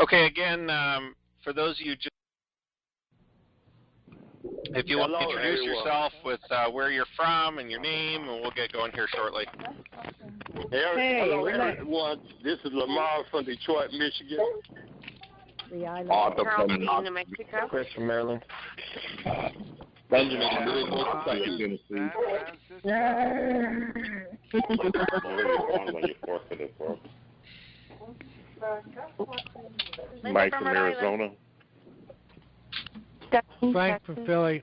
Okay, again, for those of you, if you want to introduce yourself with where you're from and your name, and we'll get going here shortly. Hello, everyone. This is Lamar from Detroit, Michigan. Arthur from New Mexico. Chris from Maryland. Benjamin from Louisville, Tennessee. Mike from Arizona. Frank from Philly.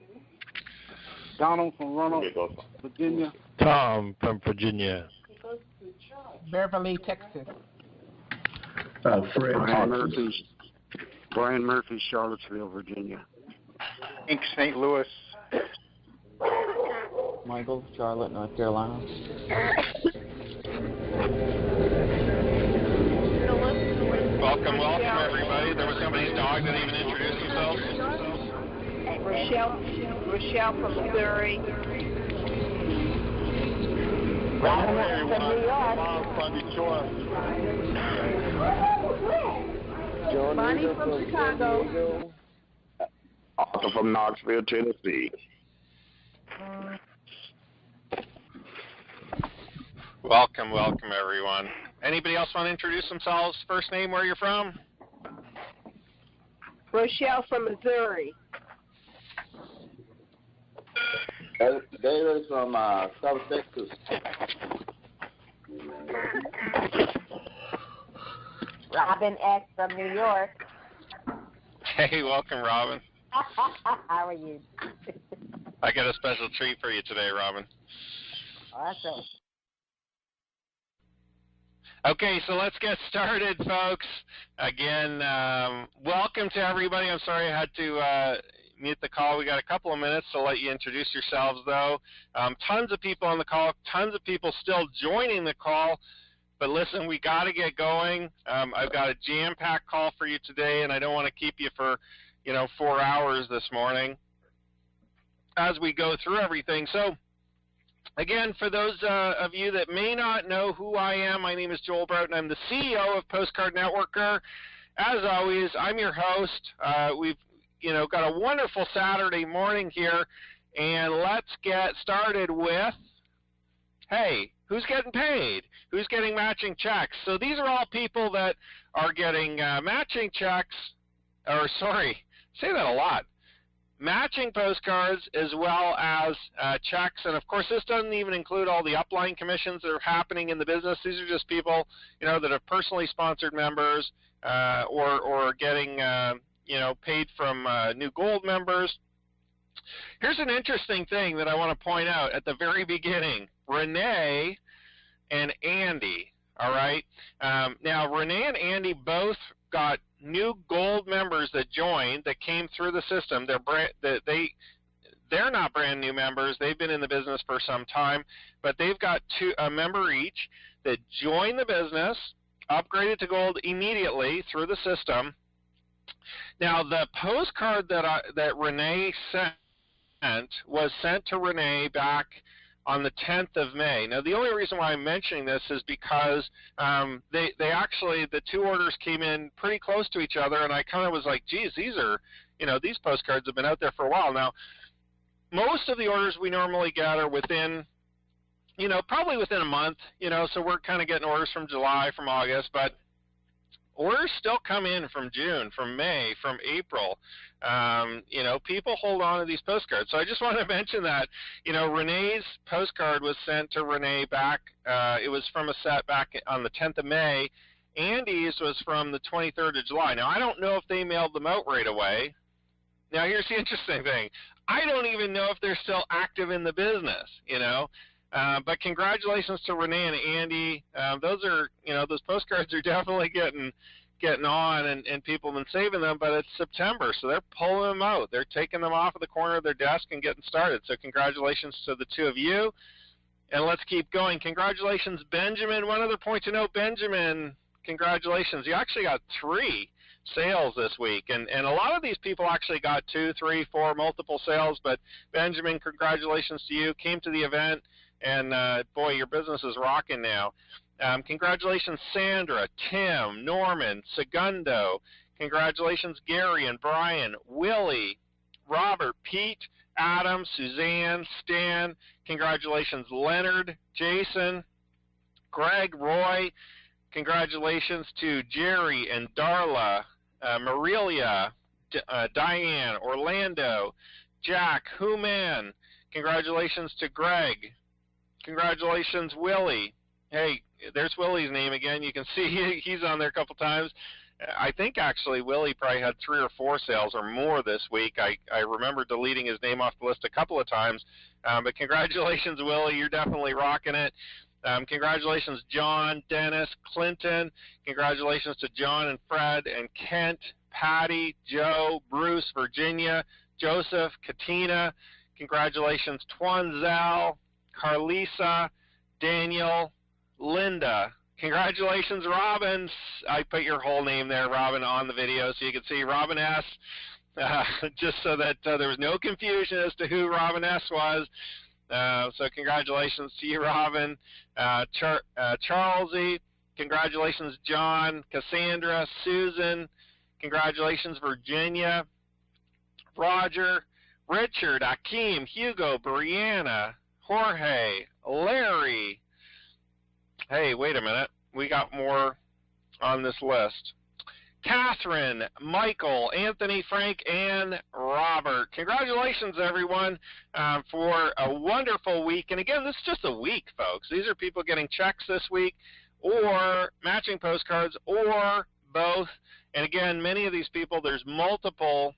Donald from Roanoke, Virginia. Tom from Virginia. Beverly, Texas. Fred Brian Murphy, Charlottesville, Virginia. Inc. St. Louis. Michael, Charlotte, North Carolina. Welcome, everybody. There was somebody's dog that even introduced themselves. Rochelle from Missouri. Robin from New York. From Detroit. Bonnie from Chicago. Arthur from Knoxville, Tennessee. Welcome, everyone. Anybody else want to introduce themselves? First name, where you're from? Rochelle from Missouri. David from South Texas. Robin X from New York. Hey, welcome, Robin. How are you? I got a special treat for you today, Robin. Awesome. Okay, so let's get started, folks. Again, welcome to everybody. I'm sorry I had to mute the call. We got a couple of minutes to let you introduce yourselves, though. Tons of people on the call, tons of people still joining the call. But listen, we got to get going. I've got a jam-packed call for you today, and I don't want to keep you for, 4 hours this morning as we go through everything. So, again, for those of you that may not know who I am, my name is Joel Broughton. I'm the CEO of Postcard Networker. As always, I'm your host. We've got a wonderful Saturday morning here, and let's get started with, hey, who's getting paid? Who's getting matching checks? So these are all people that are getting matching checks, say that a lot, matching postcards as well as checks. And, of course, this doesn't even include all the upline commissions that are happening in the business. These are just people, that have personally sponsored members or getting, paid from new gold members. Here's an interesting thing that I want to point out at the very beginning. Renee and Andy, all right? Now, Renee and Andy both got new gold members that joined, that came through the system. They're not brand new members. They've been in the business for some time, but they've got a member each that joined the business, upgraded to gold immediately through the system. Now, the postcard that Renee sent was sent to Renee back on the 10th of May. Now, the only reason why I'm mentioning this is because they actually, the two orders came in pretty close to each other, and I kind of was like, geez, these postcards have been out there for a while. Now, most of the orders we normally get are within, probably within a month, so we're kind of getting orders from July, from August, but orders still come in from June, from May, from April. People hold on to these postcards. So I just want to mention that, Renee's postcard was sent to Renee back. It was from a set back on the 10th of May. Andy's was from the 23rd of July. Now, I don't know if they mailed them out right away. Now, here's the interesting thing. I don't even know if they're still active in the business, But congratulations to Renee and Andy. Those postcards are definitely getting on, and people have been saving them, but it's September, so they're pulling them out. They're taking them off of the corner of their desk and getting started. So congratulations to the two of you, and let's keep going. Congratulations, Benjamin. One other point to note, Benjamin, congratulations. You actually got 3 sales this week, and a lot of these people actually got 2, 3, 4, multiple sales, but Benjamin, congratulations to you. Came to the event, and boy, your business is rocking now. Congratulations, Sandra, Tim, Norman, Segundo. Congratulations, Gary and Brian, Willie, Robert, Pete, Adam, Suzanne, Stan. Congratulations, Leonard, Jason, Greg, Roy. Congratulations to Jerry and Darla, Marilia, Diane, Orlando, Jack, Human. Congratulations to Greg. Congratulations, Willie. Hey, there's Willie's name again. You can see he's on there a couple times. I think actually Willie probably had 3 or 4 sales or more this week. I remember deleting his name off the list a couple of times. But congratulations, Willie. You're definitely rocking it. Congratulations, John, Dennis, Clinton. Congratulations to John and Fred and Kent, Patty, Joe, Bruce, Virginia, Joseph, Katina. Congratulations, Twanzel, Carlisa, Daniel, Linda. Congratulations, Robin. I put your whole name there, Robin, on the video so you can see Robin S. Just so that there was no confusion as to who Robin S. was. So congratulations to you, Robin. Charlesy. Congratulations, John, Cassandra, Susan. Congratulations, Virginia, Roger, Richard, Akeem, Hugo, Brianna, Jorge, Larry. Hey, wait a minute. We got more on this list. Catherine, Michael, Anthony, Frank, and Robert. Congratulations, everyone, for a wonderful week. And again, this is just a week, folks. These are people getting checks this week or matching postcards or both. And again, many of these people, there's multiple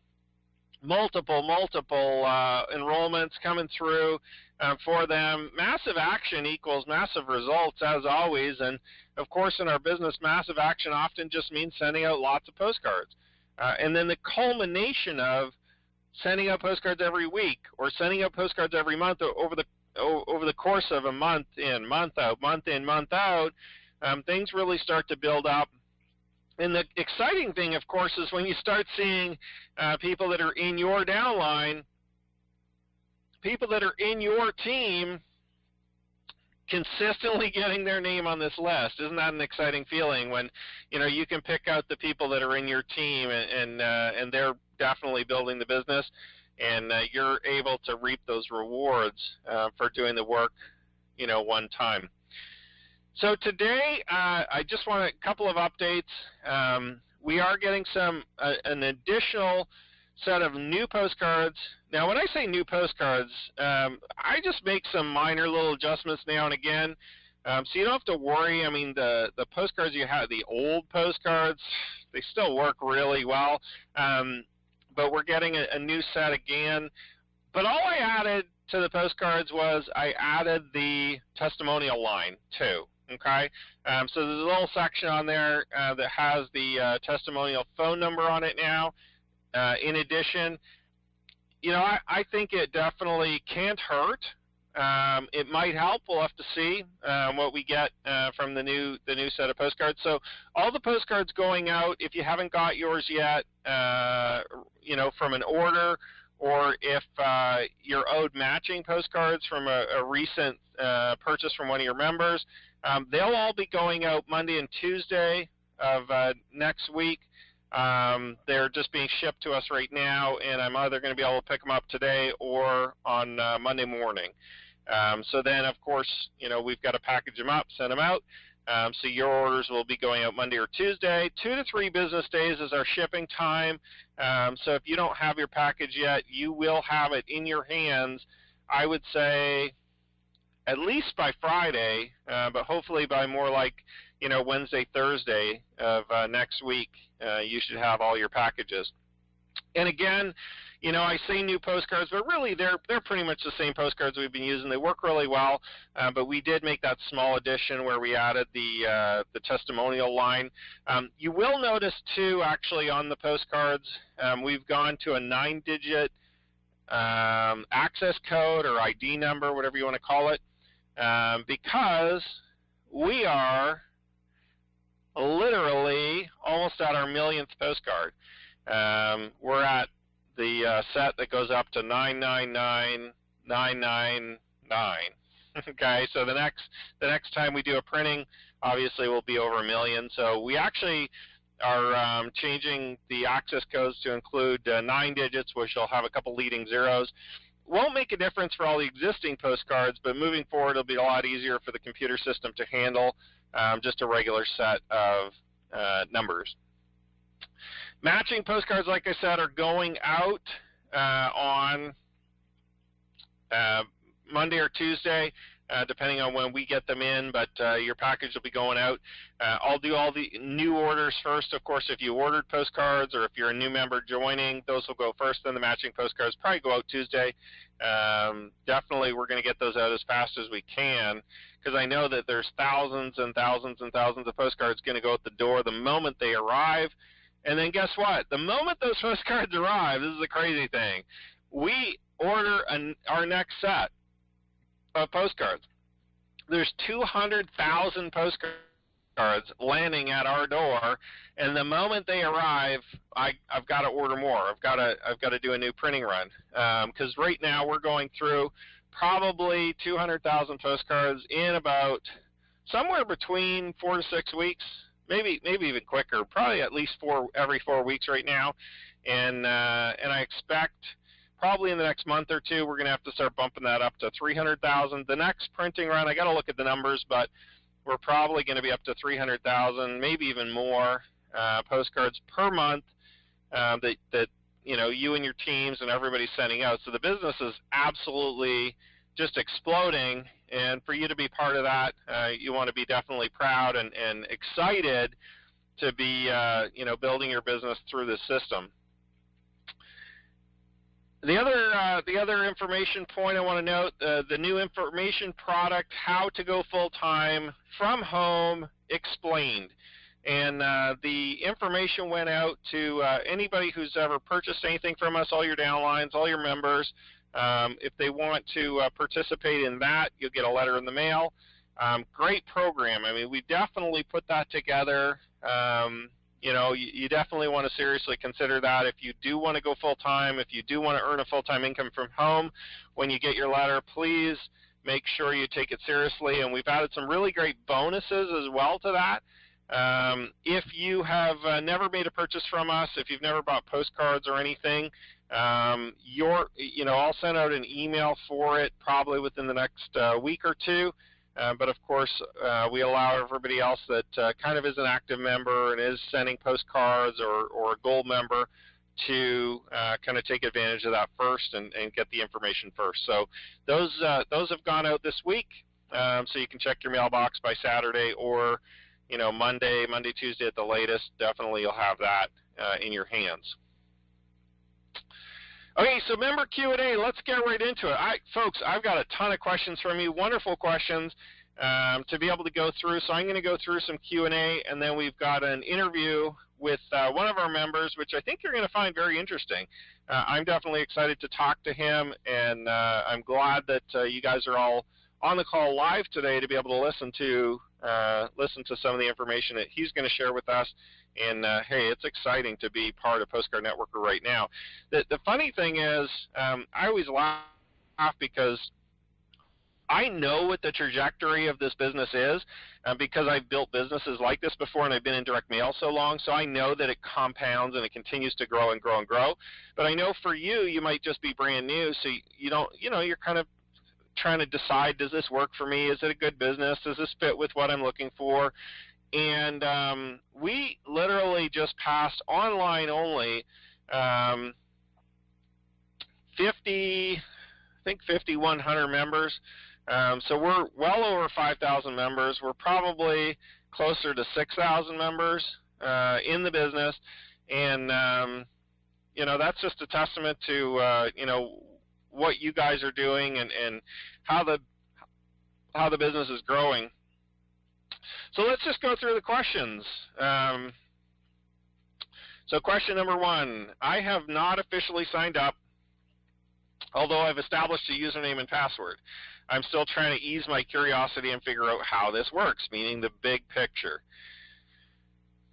enrollments coming through for them. Massive action equals massive results, as always. And, of course, in our business, massive action often just means sending out lots of postcards. And then the culmination of sending out postcards every week or sending out postcards every month over the course of a month in, month out, things really start to build up. And the exciting thing, of course, is when you start seeing people that are in your downline, people that are in your team consistently getting their name on this list. Isn't that an exciting feeling when, you can pick out the people that are in your team and they're definitely building the business, and you're able to reap those rewards for doing the work, one time. So today, I just want a couple of updates. We are getting an additional set of new postcards. Now, when I say new postcards, I just make some minor little adjustments now and again, so you don't have to worry. I mean, the postcards you had, the old postcards, they still work really well, but we're getting a new set again. But all I added to the postcards was I added the testimonial line too. Okay, so there's a little section on there that has the testimonial phone number on it now. In addition, I think it definitely can't hurt. It might help. We'll have to see what we get from the new set of postcards. So all the postcards going out, if you haven't got yours yet, from an order, or if you're owed matching postcards from a recent purchase from one of your members, they'll all be going out Monday and Tuesday of next week. They're just being shipped to us right now, and I'm either going to be able to pick them up today or on Monday morning. So then, of course, we've got to package them up, send them out. So your orders will be going out Monday or Tuesday. 2 to 3 business days is our shipping time. So if you don't have your package yet, you will have it in your hands, I would say, at least by Friday, but hopefully by more like, Wednesday, Thursday of next week, you should have all your packages. And again, I say new postcards, but really they're pretty much the same postcards we've been using. They work really well, but we did make that small addition where we added the testimonial line. You will notice too, actually, on the postcards, we've gone to a 9-digit access code or ID number, whatever you want to call it, because we are literally almost at our millionth postcard. We're at the set that goes up to 999,999. Okay, so the next time we do a printing, obviously, will be over 1 million. So we actually changing the access codes to include 9 digits, which will have a couple leading zeros. Won't make a difference for all the existing postcards, but moving forward, it'll be a lot easier for the computer system to handle just a regular set of numbers. Matching postcards, like I said, are going out on Monday or Tuesday, depending on when we get them in, but your package will be going out. I'll do all the new orders first. Of course, if you ordered postcards or if you're a new member joining, those will go first, then the matching postcards probably go out Tuesday. Definitely we're going to get those out as fast as we can, because I know that there's thousands and thousands and thousands of postcards going to go out the door the moment they arrive. And then guess what? The moment those postcards arrive, this is the crazy thing, we order our next set of postcards. There's 200,000 postcards landing at our door, and the moment they arrive, I've got to order more. I've got to do a new printing run, because right now we're going through probably 200,000 postcards in about somewhere between 4 to 6 weeks, maybe even quicker, probably at least every 4 weeks right now, and I expect probably in the next month or two, we're going to have to start bumping that up to 300,000. The next printing run, I got to look at the numbers, but we're probably going to be up to 300,000, maybe even more postcards per month that you and your teams and everybody's sending out. So the business is absolutely just exploding, and for you to be part of that, you want to be definitely proud and excited to be building your business through this system. The other information point I want to note, the new information product, How to Go Full-Time from Home Explained. And the information went out to anybody who's ever purchased anything from us, all your downlines, all your members. If they want to participate in that, you'll get a letter in the mail. Great program. I mean, we definitely put that together. You definitely want to seriously consider that. If you do want to go full-time, if you do want to earn a full-time income from home, when you get your letter, please make sure you take it seriously. And we've added some really great bonuses as well to that. If you have never made a purchase from us, if you've never bought postcards or anything, I'll send out an email for it probably within the next week or two. But of course, we allow everybody else that kind of is an active member and is sending postcards or a gold member to kind of take advantage of that first and get the information first. So those have gone out this week, so you can check your mailbox by Saturday or Monday, Tuesday at the latest. Definitely you'll have that in your hands. Okay, so member Q&A, let's get right into it. Folks, I've got a ton of questions from you, wonderful questions to be able to go through. So I'm going to go through some Q&A, and then we've got an interview with one of our members, which I think you're going to find very interesting. I'm definitely excited to talk to him, and I'm glad that you guys are all on the call live today to be able to listen to some of the information that he's going to share with us. And hey, it's exciting to be part of Postcard Networker right now. The funny thing is, I always laugh because I know what the trajectory of this business is because I've built businesses like this before and I've been in direct mail so long, so I know that it compounds and it continues to grow and grow and grow. But I know for you, you might just be brand new, so you're kind of trying to decide, does this work for me? Is it a good business? Does this fit with what I'm looking for? And we literally just passed online only 5,100 members. So we're well over 5,000 members. We're probably closer to 6,000 members in the business. And, that's just a testament to, what you guys are doing and how the business is growing. So let's just go through the questions. So question number 1, I have not officially signed up, although I've established a username and password. I'm still trying to ease my curiosity and figure out how this works, meaning the big picture.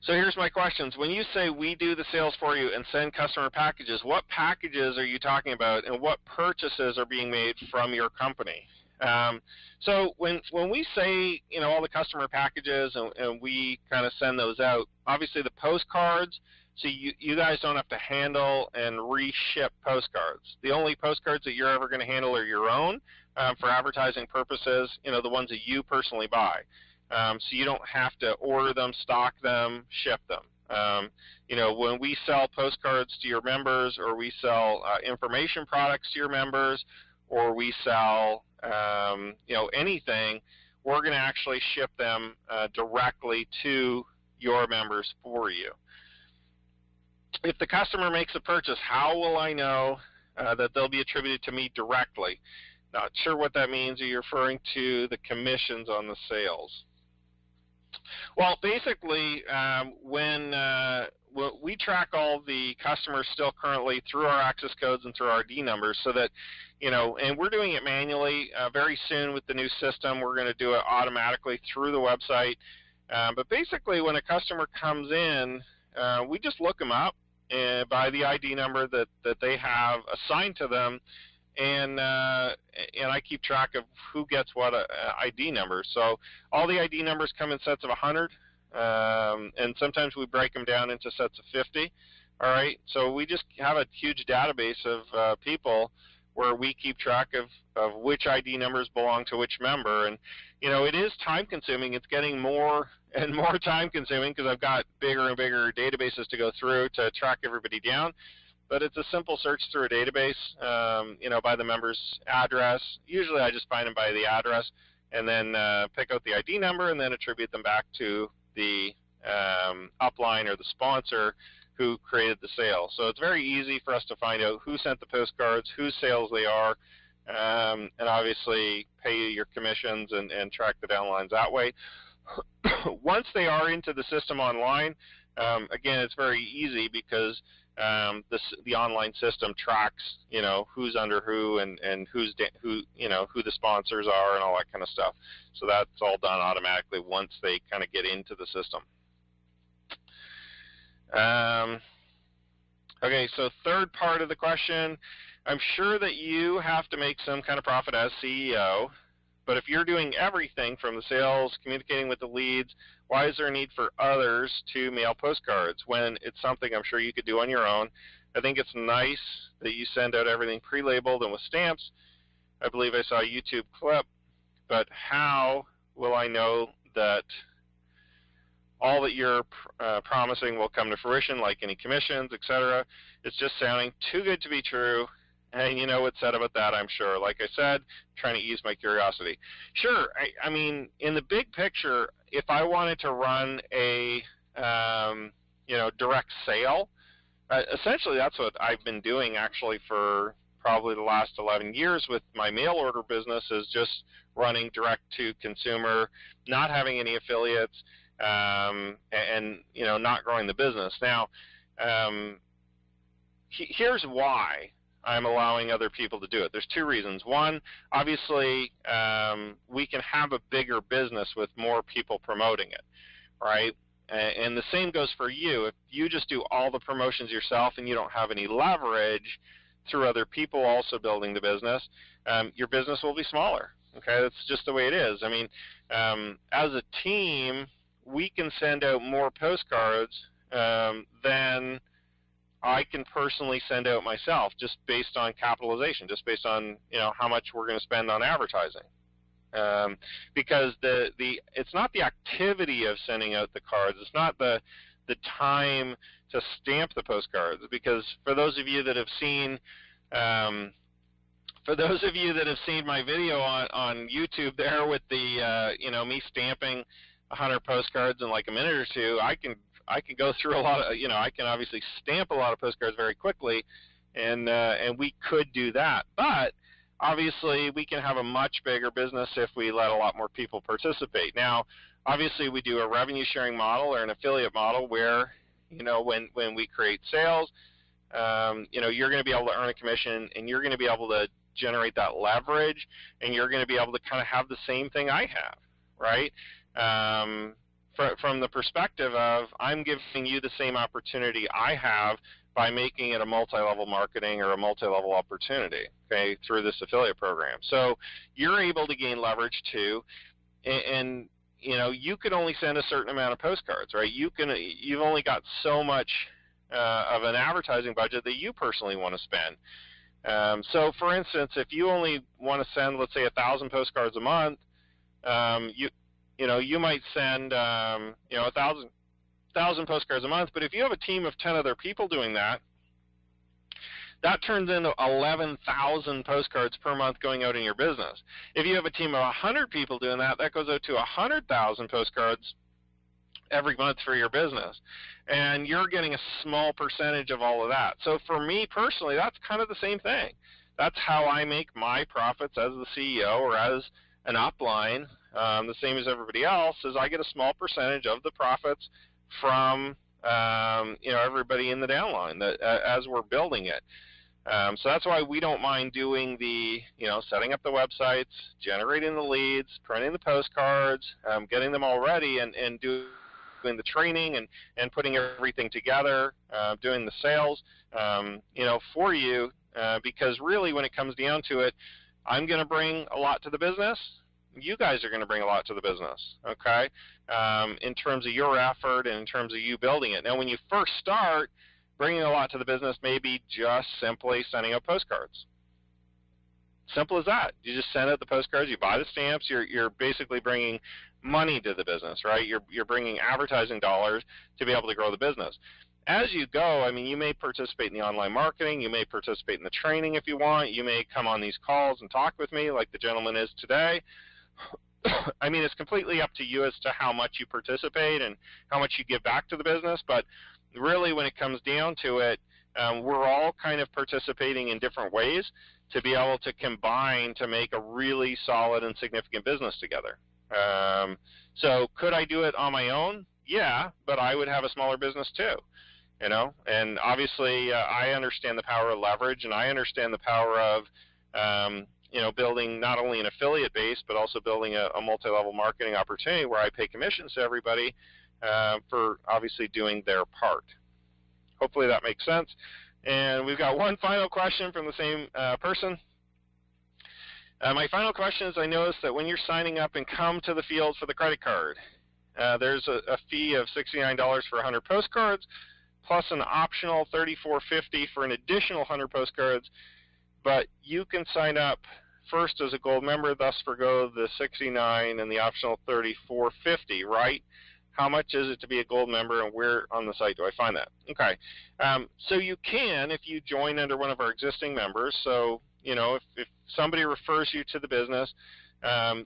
So here's my questions. When you say we do the sales for you and send customer packages, what packages are you talking about and what purchases are being made from your company? So when we say, all the customer packages and we kind of send those out, obviously the postcards, so you guys don't have to handle and reship postcards. The only postcards that you're ever going to handle are your own for advertising purposes, the ones that you personally buy. So you don't have to order them, stock them, ship them. When we sell postcards to your members, or we sell information products to your members, or we sell anything, we're going to actually ship them directly to your members for you. If the customer makes a purchase, how will I know that they'll be attributed to me directly? Not sure what that means. Are you referring to the commissions on the sales? Well, basically, when we track all the customers still currently through our access codes and through our ID numbers, so that, and we're doing it manually. Very soon with the new system, we're going to do it automatically through the website. But basically, when a customer comes in, we just look them up by the ID number that they have assigned to them, and I keep track of who gets what ID number. So all the ID numbers come in sets of 100, and sometimes we break them down into sets of 50. All right, so we just have a huge database of people where we keep track of which ID numbers belong to which member. And it is time consuming. It's getting more and more time consuming because I've got bigger and bigger databases to go through to track everybody down. But it's a simple search through a database, by the member's address. Usually I just find them by the address, and then pick out the ID number and then attribute them back to the upline or the sponsor who created the sale. So it's very easy for us to find out who sent the postcards, whose sales they are, and obviously pay your commissions and track the downlines that way. Once they are into the system online, again, it's very easy because the online system tracks, who's under who and who the sponsors are and all that kind of stuff. So that's all done automatically once they kind of get into the system. Okay, so third part of the question, I'm sure that you have to make some kind of profit as CEO, but if you're doing everything from the sales, communicating with the leads, why is there a need for others to mail postcards when it's something I'm sure you could do on your own? I think it's nice that you send out everything pre-labeled and with stamps. I believe I saw a YouTube clip, but how will I know that all that you're promising will come to fruition, like any commissions, etc.? It's just sounding too good to be true. And you know what's said about that, I'm sure. Like I said, trying to ease my curiosity. Sure, I mean, in the big picture, if I wanted to run a direct sale, essentially that's what I've been doing actually for probably the last 11 years with my mail order business, is just running direct to consumer, not having any affiliates, and not growing the business. Now, here's why I'm allowing other people to do it. There's two reasons. One, obviously, we can have a bigger business with more people promoting it, right? And the same goes for you. If you just do all the promotions yourself and you don't have any leverage through other people also building the business, your business will be smaller. Okay, that's just the way it is. I mean, as a team, we can send out more postcards than I can personally send out myself, just based on capitalization, just based on how much we're going to spend on advertising. Because it's not the activity of sending out the cards, it's not the time to stamp the postcards. Because for those of you that have seen my video on YouTube there with the me stamping 100 postcards in like a minute or two, I can go through a lot of, I can obviously stamp a lot of postcards very quickly, and we could do that. But obviously we can have a much bigger business if we let a lot more people participate. Now, obviously we do a revenue sharing model or an affiliate model where, when we create sales, you're going to be able to earn a commission, and you're going to be able to generate that leverage, and you're going to be able to kind of have the same thing I have, right? From the perspective of, I'm giving you the same opportunity I have by making it a multi-level marketing or a multi-level opportunity, okay, through this affiliate program. So you're able to gain leverage too, and you can only send a certain amount of postcards, right? You've only got so much of an advertising budget that you personally want to spend. So for instance, if you only want to send, let's say, 1,000 postcards a month, you might send 1,000 postcards a month, but if you have a team of 10 other people doing that, that turns into 11,000 postcards per month going out in your business. If you have a team of 100 people doing that, that goes out to 100,000 postcards every month for your business. And you're getting a small percentage of all of that. So for me personally, that's kind of the same thing. That's how I make my profits as the CEO or as an upline, the same as everybody else, is I get a small percentage of the profits from everybody in the downline as we're building it. So that's why we don't mind doing the setting up the websites, generating the leads, printing the postcards, getting them all ready, and doing the training and putting everything together, doing the sales for you, because really when it comes down to it, I'm going to bring a lot to the business. You guys are going to bring a lot to the business, okay, in terms of your effort and in terms of you building it. Now, when you first start, bringing a lot to the business may be just simply sending out postcards. Simple as that. You just send out the postcards, you buy the stamps, you're basically bringing money to the business, right? You're bringing advertising dollars to be able to grow the business. As you go, I mean, you may participate in the online marketing, you may participate in the training if you want, you may come on these calls and talk with me like the gentleman is today. I mean, it's completely up to you as to how much you participate and how much you give back to the business, but really when it comes down to it, we're all kind of participating in different ways to be able to combine to make a really solid and significant business together. So could I do it on my own? Yeah, but I would have a smaller business too, and obviously I understand the power of leverage, and I understand the power of building not only an affiliate base, but also building a multi-level marketing opportunity where I pay commissions to everybody for obviously doing their part. Hopefully that makes sense. And we've got one final question from the same person. My final question is, I noticed that when you're signing up and come to the field for the credit card, there's a fee of $69 for 100 postcards, plus an optional $34.50 for an additional 100 postcards. But you can sign up first as a gold member, thus forgo the $69 and the optional $34.50, right? How much is it to be a gold member, and where on the site do I find that? Okay, so you can if you join under one of our existing members. So if somebody refers you to the business,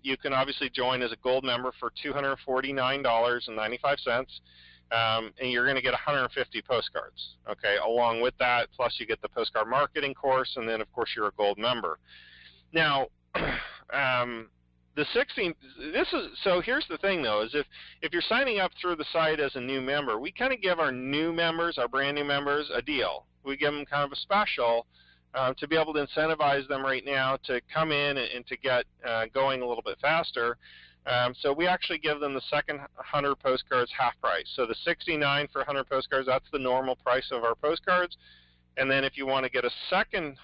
you can obviously join as a gold member for $249.95. And you're going to get 150 postcards, okay, along with that, plus you get the postcard marketing course, and then, of course, you're a gold member. Now, so here's the thing, though, is if you're signing up through the site as a new member, we kind of give our new members, our brand new members, a deal. We give them kind of a special to be able to incentivize them right now to come in and to get going a little bit faster. So we actually give them the second 100 postcards half price. So the $69 for 100 postcards, that's the normal price of our postcards. And then if you want to get a second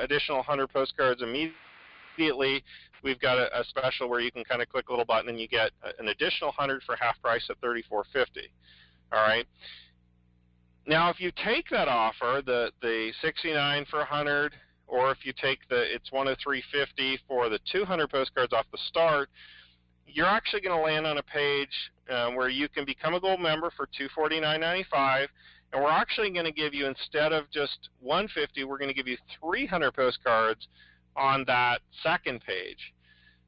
additional 100 postcards immediately, we've got a special where you can kind of click a little button and you get an additional 100 for half price at $34.50. All right. Now, if you take that offer, the $69 for 100, or if you take it's $103.50 for the 200 postcards off the start, you're actually going to land on a page where you can become a gold member for $249.95, and we're actually going to give you, instead of just $150, we're going to give you 300 postcards on that second page.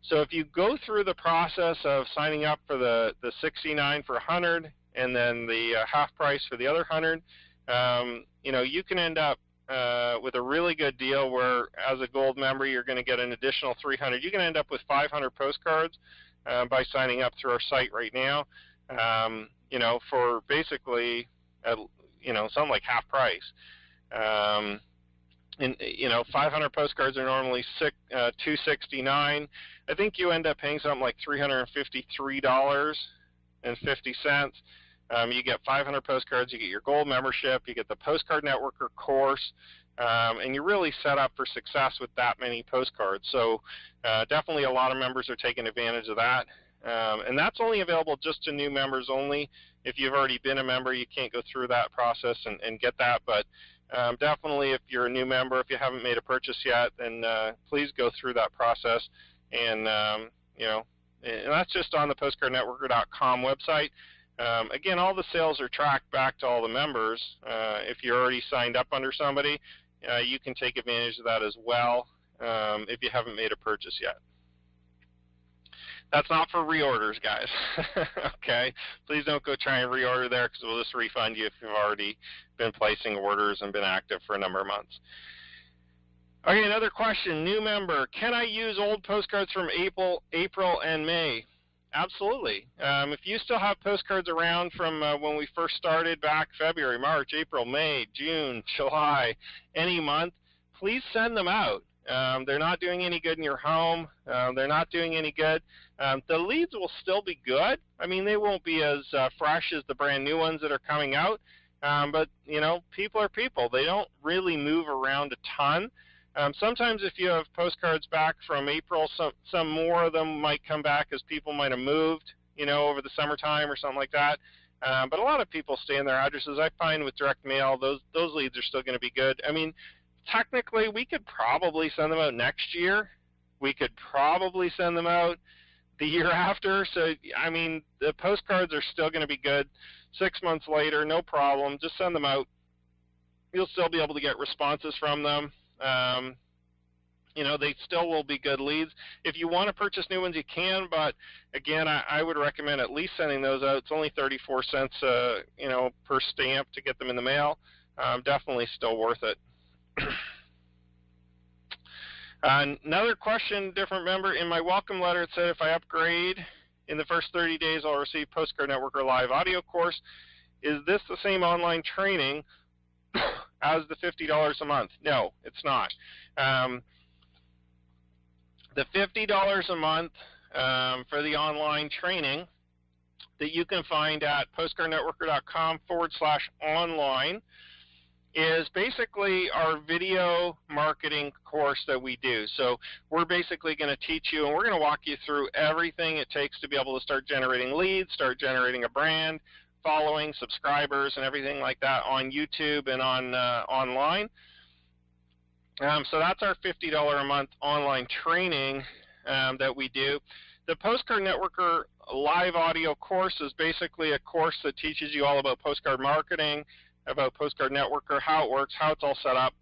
So if you go through the process of signing up for the $69 for 100 and then the half price for the other 100, you can end up with a really good deal where, as a gold member, you're going to get an additional 300. You can end up with 500 postcards by signing up through our site right now, for basically, something like half price. 500 postcards are normally $269. I think you end up paying something like $353.50. You get 500 postcards, you get your gold membership, you get the Postcard Networker course, and you're really set up for success with that many postcards. So definitely a lot of members are taking advantage of that. And that's only available just to new members only. If you've already been a member, you can't go through that process and get that. But definitely if you're a new member, if you haven't made a purchase yet, then please go through that process. And, and that's just on the postcardnetworker.com website. Again, all the sales are tracked back to all the members. If you're already signed up under somebody, you can take advantage of that as well if you haven't made a purchase yet. That's not for reorders, guys. Okay? Please don't go try and reorder there because we'll just refund you if you've already been placing orders and been active for a number of months. Okay, another question. New member, can I use old postcards from April and May? Absolutely. If you still have postcards around from when we first started back February, March, April, May, June, July, any month, please send them out. They're not doing any good in your home. They're not doing any good. The leads will still be good. I mean, they won't be as fresh as the brand new ones that are coming out. But, people are people. They don't really move around a ton. Sometimes if you have postcards back from April, some more of them might come back as people might have moved, over the summertime or something like that. But a lot of people stay in their addresses. I find with direct mail, those leads are still going to be good. I mean, technically, we could probably send them out next year. We could probably send them out the year after. So, I mean, the postcards are still going to be good 6 months later, no problem. Just send them out. You'll still be able to get responses from them. They still will be good leads. If you want to purchase new ones, you can, but again, I would recommend at least sending those out. It's only 34 cents, per stamp to get them in the mail. Definitely still worth it. Another question, different member. In my welcome letter, it said if I upgrade in the first 30 days, I'll receive Postcard Networker live audio course. Is this the same online training as the $50 a month? No, it's not. The $50 a month for the online training that you can find at postcardnetworker.com/online is basically our video marketing course that we do. So we're basically going to teach you, and we're going to walk you through everything it takes to be able to start generating leads, start generating a brand, following, subscribers, and everything like that on YouTube and on online. So that's our $50 a month online training that we do. The Postcard Networker live audio course is basically a course that teaches you all about postcard marketing, about Postcard Networker, how it works, how it's all set up.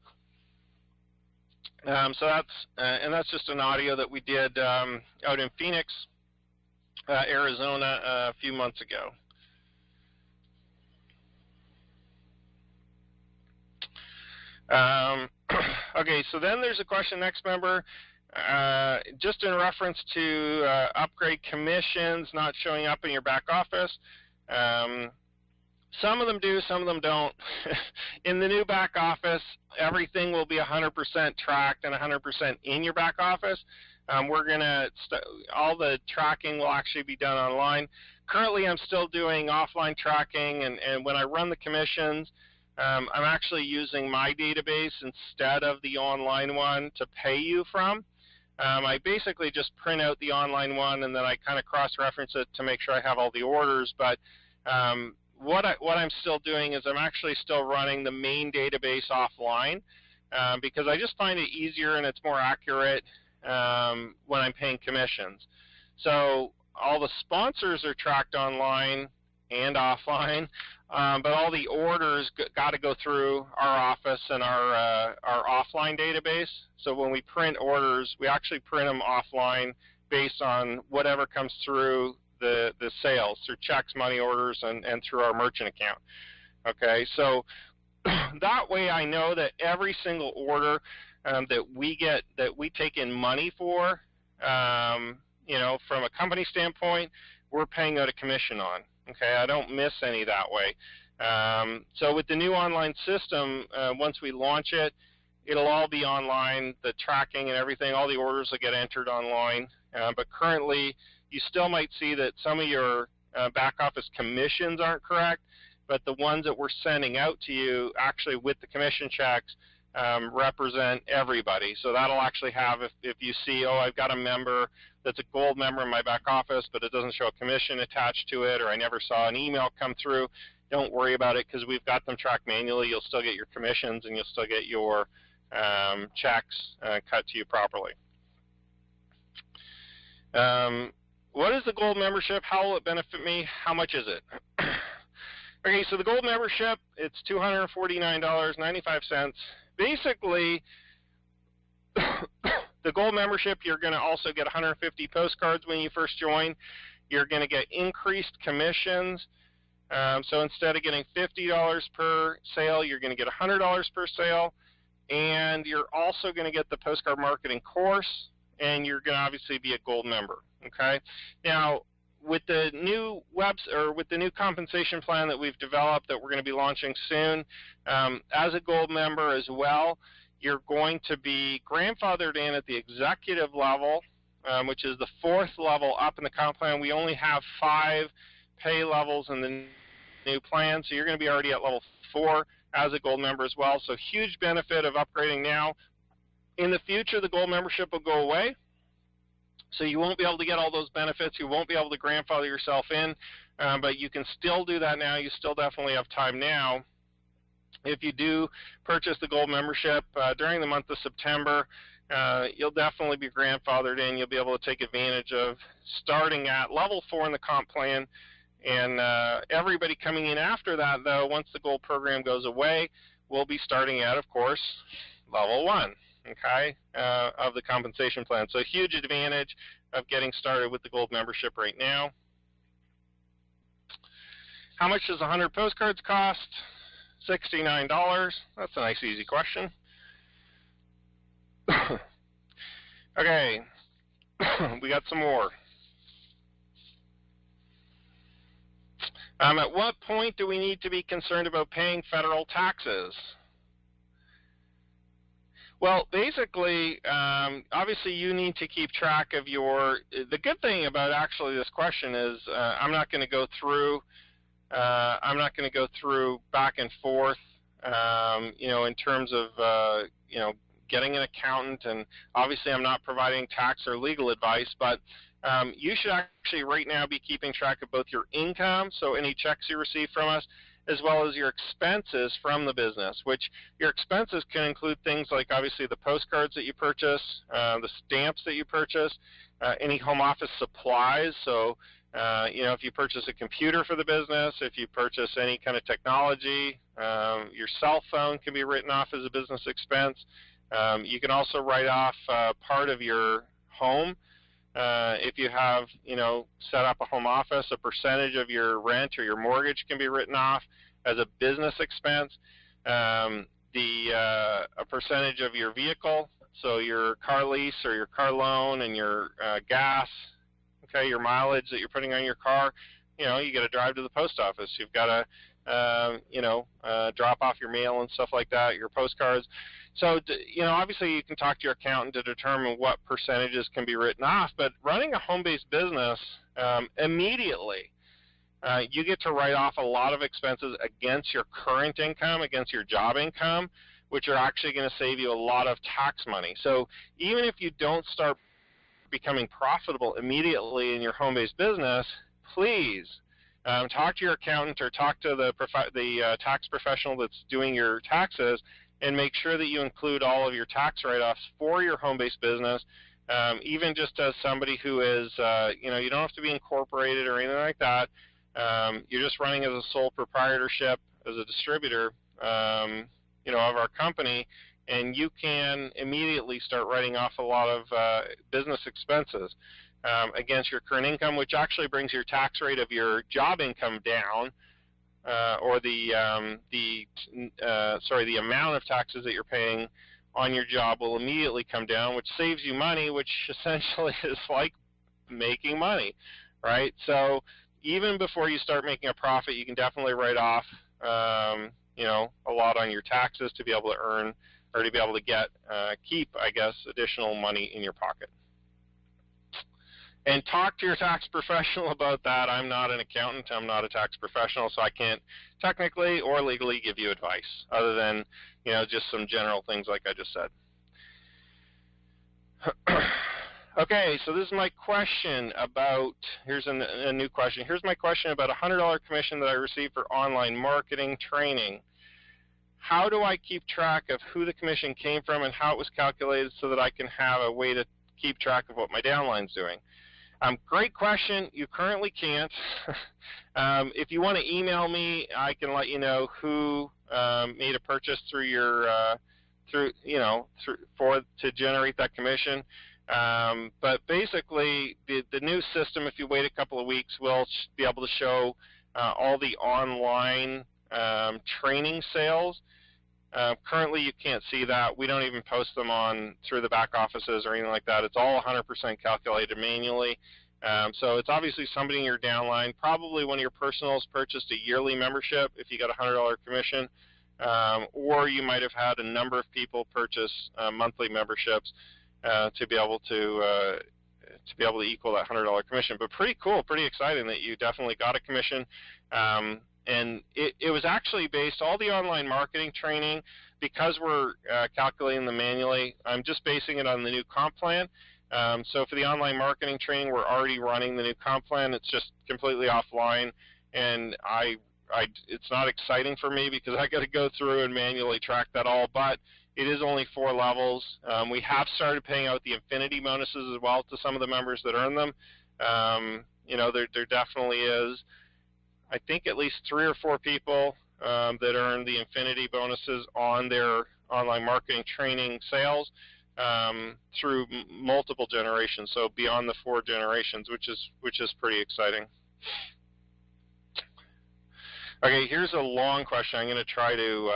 So that's just an audio that we did out in Phoenix, Arizona a few months ago. Okay, so then there's a question, next member, just in reference to upgrade commissions not showing up in your back office. Some of them do, some of them don't. In the new back office, everything will be 100% tracked and 100% in your back office. We're going to, all the tracking will actually be done online. Currently, I'm still doing offline tracking, and when I run the commissions, I'm actually using my database instead of the online one to pay you from. I basically just print out the online one, and then I kind of cross-reference it to make sure I have all the orders. But what I'm still doing is I'm actually still running the main database offline because I just find it easier and it's more accurate when I'm paying commissions. So all the sponsors are tracked online and offline, but all the orders got to go through our office and our offline database. So when we print orders, we actually print them offline based on whatever comes through the sales, through checks, money orders, and through our merchant account. Okay, so that way I know that every single order that we get, that we take in money for, from a company standpoint, we're paying out a commission on. Okay, I don't miss any that way. So with the new online system, once we launch it, it'll all be online, the tracking and everything, all the orders will get entered online. But currently, you still might see that some of your back office commissions aren't correct, but the ones that we're sending out to you actually with the commission checks represent everybody. So that'll actually have, if you see, oh, I've got a member that's a gold member in my back office, but it doesn't show a commission attached to it, or I never saw an email come through, don't worry about it because we've got them tracked manually. You'll still get your commissions and you'll still get your checks cut to you properly. What is the gold membership? How will it benefit me? How much is it? Okay, so the gold membership, it's $249.95. Basically, the gold membership, you're going to also get 150 postcards when you first join. You're going to get increased commissions. So instead of getting $50 per sale, you're going to get $100 per sale. And you're also going to get the postcard marketing course, and you're going to obviously be a gold member. Okay. Now, with the new with the new compensation plan that we've developed that we're going to be launching soon, as a gold member as well, you're going to be grandfathered in at the executive level, which is the 4th level up in the comp plan. We only have 5 pay levels in the new plan, so you're going to be already at level 4 as a gold member as well. So huge benefit of upgrading now. In the future, the gold membership will go away. So you won't be able to get all those benefits. You won't be able to grandfather yourself in, but you can still do that now. You still definitely have time now. If you do purchase the gold membership during the month of September, you'll definitely be grandfathered in. You'll be able to take advantage of starting at level 4 in the comp plan. And everybody coming in after that, though, once the gold program goes away, will be starting at, of course, level 1. Okay, of the compensation plan. So a huge advantage of getting started with the gold membership right now. How much does 100 postcards cost? $69. That's a nice, easy question. Okay, we got some more. At what point do we need to be concerned about paying federal taxes? Well, basically, obviously you need to keep track of the good thing about actually this question is I'm not going to go through back and forth, in terms of, getting an accountant, and obviously I'm not providing tax or legal advice, but you should actually right now be keeping track of both your income, so any checks you receive from us, as well as your expenses from the business, which your expenses can include things like obviously the postcards that you purchase, the stamps that you purchase, any home office supplies. So, if you purchase a computer for the business, if you purchase any kind of technology, your cell phone can be written off as a business expense. You can also write off part of your home. If you have, set up a home office, a percentage of your rent or your mortgage can be written off as a business expense. A percentage of your vehicle, so your car lease or your car loan and your gas, okay, your mileage that you're putting on your car, you got to drive to the post office. You've got to, drop off your mail and stuff like that, your postcards. So, obviously you can talk to your accountant to determine what percentages can be written off, but running a home-based business, immediately, you get to write off a lot of expenses against your current income, against your job income, which are actually going to save you a lot of tax money. So even if you don't start becoming profitable immediately in your home-based business, please talk to your accountant or talk to the tax professional that's doing your taxes, and make sure that you include all of your tax write-offs for your home-based business, even just as somebody who is, you don't have to be incorporated or anything like that. You're just running as a sole proprietorship, as a distributor, of our company, and you can immediately start writing off a lot of business expenses against your current income, which actually brings your tax rate of your job income down, or the amount of taxes that you're paying on your job will immediately come down, which saves you money, which essentially is like making money, right? So even before you start making a profit, you can definitely write off, a lot on your taxes to be able to earn, or to be able to keep, additional money in your pocket. And talk to your tax professional about that. I'm not an accountant. I'm not a tax professional, so I can't technically or legally give you advice other than, just some general things like I just said. Okay, so this is my question about, here's a new question. Here's my question about a $100 commission that I received for online marketing training. How do I keep track of who the commission came from and how it was calculated so that I can have a way to keep track of what my downline's doing? Great question. You currently can't. If you want to email me, I can let you know who made a purchase through your to generate that commission. But basically, the new system, if you wait a couple of weeks, will be able to show all the online training sales. Currently, you can't see that. We don't even post them through the back offices or anything like that. It's all 100% calculated manually. So it's obviously somebody in your downline. Probably one of your personals purchased a yearly membership if you got a $100 commission, or you might have had a number of people purchase monthly memberships to be able to equal that $100 commission. But pretty cool, pretty exciting that you definitely got a commission. And it was actually based, all the online marketing training, because we're calculating them manually, I'm just basing it on the new comp plan. So for the online marketing training, we're already running the new comp plan. It's just completely offline, and it's not exciting for me because I got to go through and manually track that all, but it is only 4 levels. We have started paying out the infinity bonuses as well to some of the members that earn them. There definitely is, I think, at least 3 or 4 people that earn the infinity bonuses on their online marketing training sales through multiple generations, so beyond the 4 generations, which is pretty exciting. Okay, here's a long question. I'm going to try to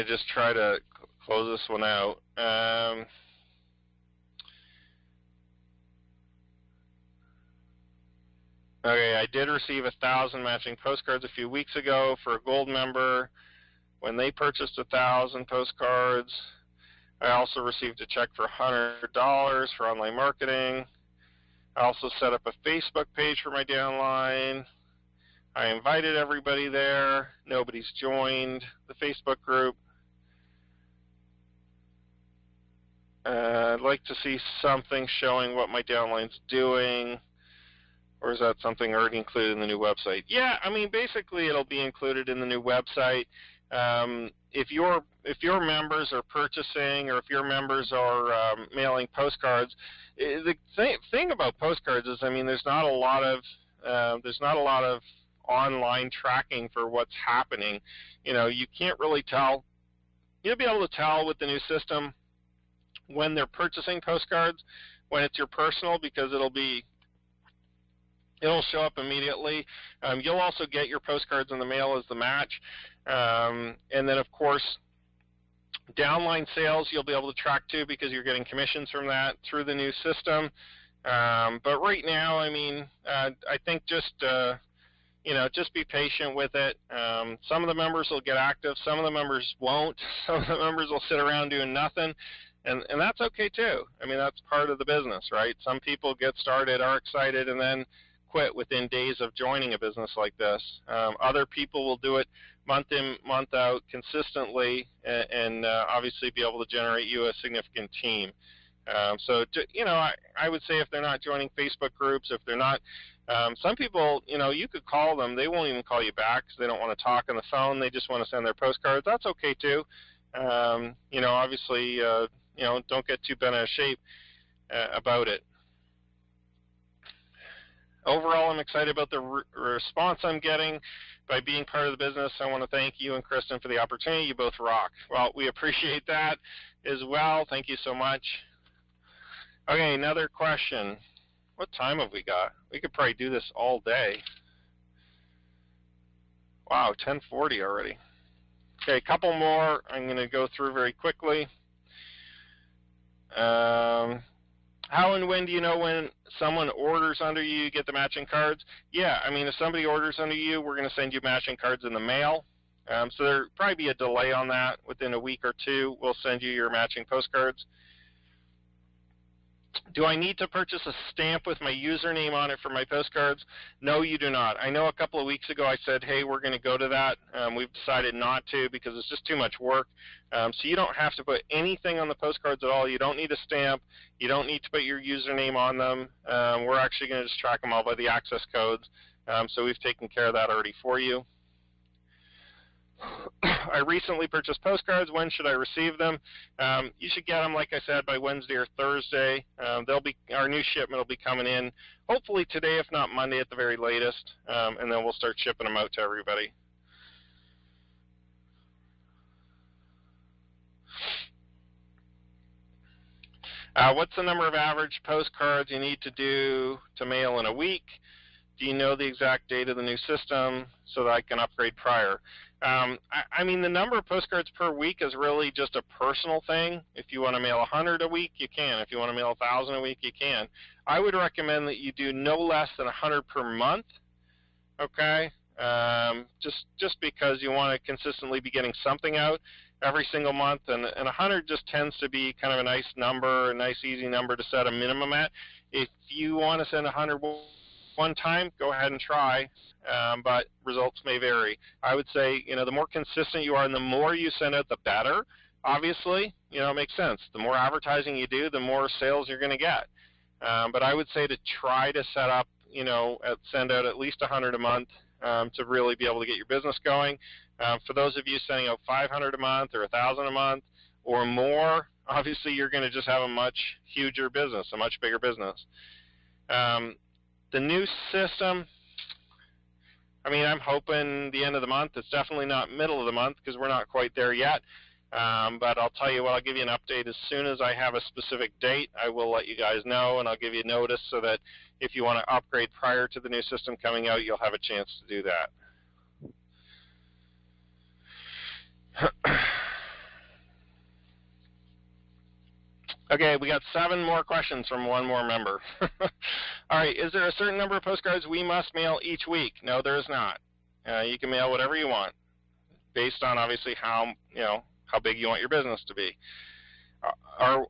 just try to close this one out. Okay, I did receive 1,000 matching postcards a few weeks ago for a gold member. When they purchased 1,000 postcards, I also received a check for $100 for online marketing. I also set up a Facebook page for my downline. I invited everybody there. Nobody's joined the Facebook group. I'd like to see something showing what my downline's doing. Or is that something already included in the new website? Yeah, I mean, basically it'll be included in the new website. If your members are purchasing, or if your members are mailing postcards, the thing about postcards is, I mean, there's not a lot of online tracking for what's happening. You can't really tell. You'll be able to tell with the new system when they're purchasing postcards, when it's your personal, because it'll show up immediately. You'll also get your postcards in the mail as the match. And then, of course, downline sales you'll be able to track too, because you're getting commissions from that through the new system. But right now, I mean, I think just be patient with it. Some of the members will get active. Some of the members won't. Some of the members will sit around doing nothing. And that's okay too. I mean, that's part of the business, right? Some people get started, are excited, and then quit within days of joining a business like this. Other people will do it month in, month out consistently, and obviously be able to generate you a significant team. So, I would say if they're not joining Facebook groups, if they're not, some people, you could call them. They won't even call you back because they don't want to talk on the phone. They just want to send their postcards. That's okay too. Obviously, don't get too bent out of shape about it. Overall, I'm excited about the response I'm getting by being part of the business. I want to thank you and Kristen for the opportunity. You both rock. Well, we appreciate that as well. Thank you so much. Okay, another question. What time have we got? We could probably do this all day. Wow, 10:40 already. Okay, a couple more I'm going to go through very quickly. How and when do you know when someone orders under you, you get the matching cards? Yeah, I mean, if somebody orders under you, we're going to send you matching cards in the mail. So there'll probably be a delay on that. Within a week or two, we'll send you your matching postcards. Do I need to purchase a stamp with my username on it for my postcards? No, you do not. I know a couple of weeks ago I said, hey, we're going to go to that. We've decided not to because it's just too much work. So you don't have to put anything on the postcards at all. You don't need a stamp. You don't need to put your username on them. We're actually going to just track them all by the access codes. So we've taken care of that already for you. I recently purchased postcards. When should I receive them? You should get them, like I said, by Wednesday or Thursday. Our new shipment will be coming in hopefully today, if not Monday at the very latest, and then we'll start shipping them out to everybody. What's the number of average postcards you need to do to mail in a week? Do you know the exact date of the new system so that I can upgrade prior? I mean, the number of postcards per week is really just a personal thing. If you want to mail 100 a week, you can. If you want to mail 1,000 a week, you can. I would recommend that you do no less than 100 per month, okay? Just because you want to consistently be getting something out every single month, and 100 just tends to be kind of a nice number, a nice easy number to set a minimum at. If you want to send 100 one time, go ahead and try, but results may vary. I would say, the more consistent you are and the more you send out, the better. Obviously, it makes sense. The more advertising you do, the more sales you're going to get. But I would say to try to set up, send out at least 100 a month to really be able to get your business going. For those of you sending out 500 a month or 1,000 a month or more, obviously you're going to just have a much huger business, a much bigger business. The new system, I'm hoping the end of the month. It's definitely not middle of the month because we're not quite there yet. But I'll tell you what, I'll give you an update as soon as I have a specific date. I will let you guys know, and I'll give you notice so that if you want to upgrade prior to the new system coming out, you'll have a chance to do that. Okay, we got 7 more questions from one more member. All right, is there a certain number of postcards we must mail each week? No, there is not. You can mail whatever you want, based on obviously how big you want your business to be.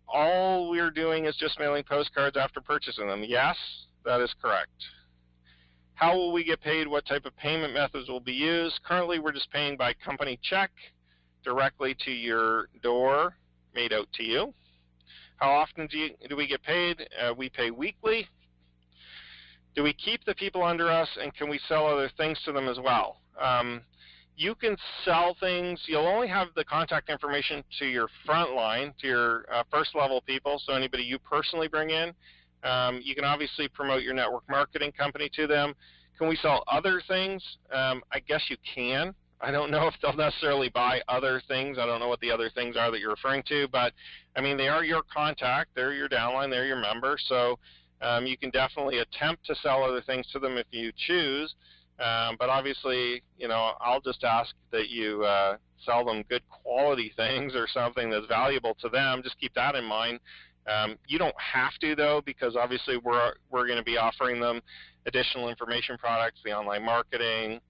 All we're doing is just mailing postcards after purchasing them. Yes, that is correct. How will we get paid? What type of payment methods will be used? Currently, we're just paying by company check directly to your door, made out to you. How often do we get paid? We pay weekly. Do we keep the people under us, and can we sell other things to them as well? You can sell things. You'll only have the contact information to your front line, to your first level people, so anybody you personally bring in. You can obviously promote your network marketing company to them. Can we sell other things? I guess you can. I don't know if they'll necessarily buy other things. I don't know what the other things are that you're referring to, but they are your contact, they're your downline, they're your member, so you can definitely attempt to sell other things to them if you choose, but obviously, I'll just ask that you sell them good quality things or something that's valuable to them. Just keep that in mind. You don't have to, though, because obviously we're going to be offering them additional information products, the online marketing,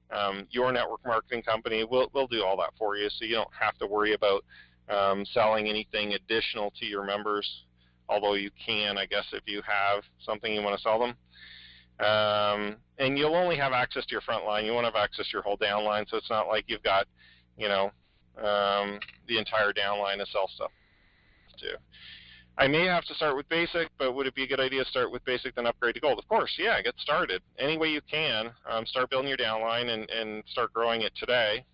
your network marketing company. We'll do all that for you, so you don't have to worry about selling anything additional to your members, although you can, I guess, if you have something you want to sell them. And you'll only have access to your front line. You won't have access to your whole downline, so it's not like you've got, the entire downline to sell stuff to. I may have to start with basic, but would it be a good idea to start with basic then upgrade to gold? Of course, yeah, get started. Any way you can, start building your downline and start growing it today.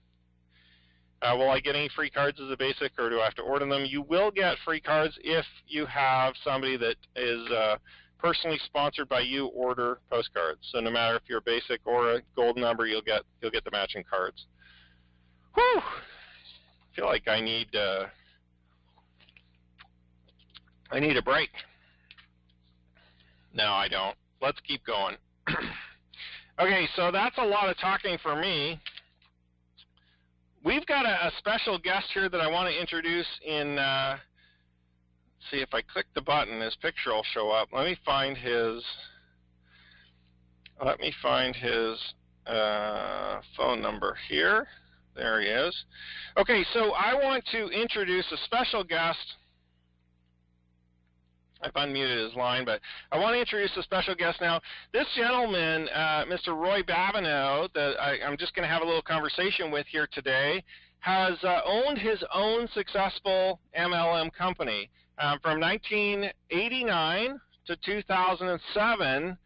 Will I get any free cards as a basic, or do I have to order them? You will get free cards if you have somebody that is personally sponsored by you order postcards. So no matter if you're a basic or a gold member, you'll get the matching cards. Whew! I feel like I need a break. No, I don't. Let's keep going. Okay, so that's a lot of talking for me. We've got a special guest here that I want to introduce in, see if I click the button, his picture will show up. Let me find his phone number here. There he is. Okay, so I want to introduce a special guest. I've unmuted his line, but I want to introduce a special guest now. This gentleman, Mr. Roy Babineau, that I'm just going to have a little conversation with here today, has owned his own successful MLM company. From 1989 to 2007,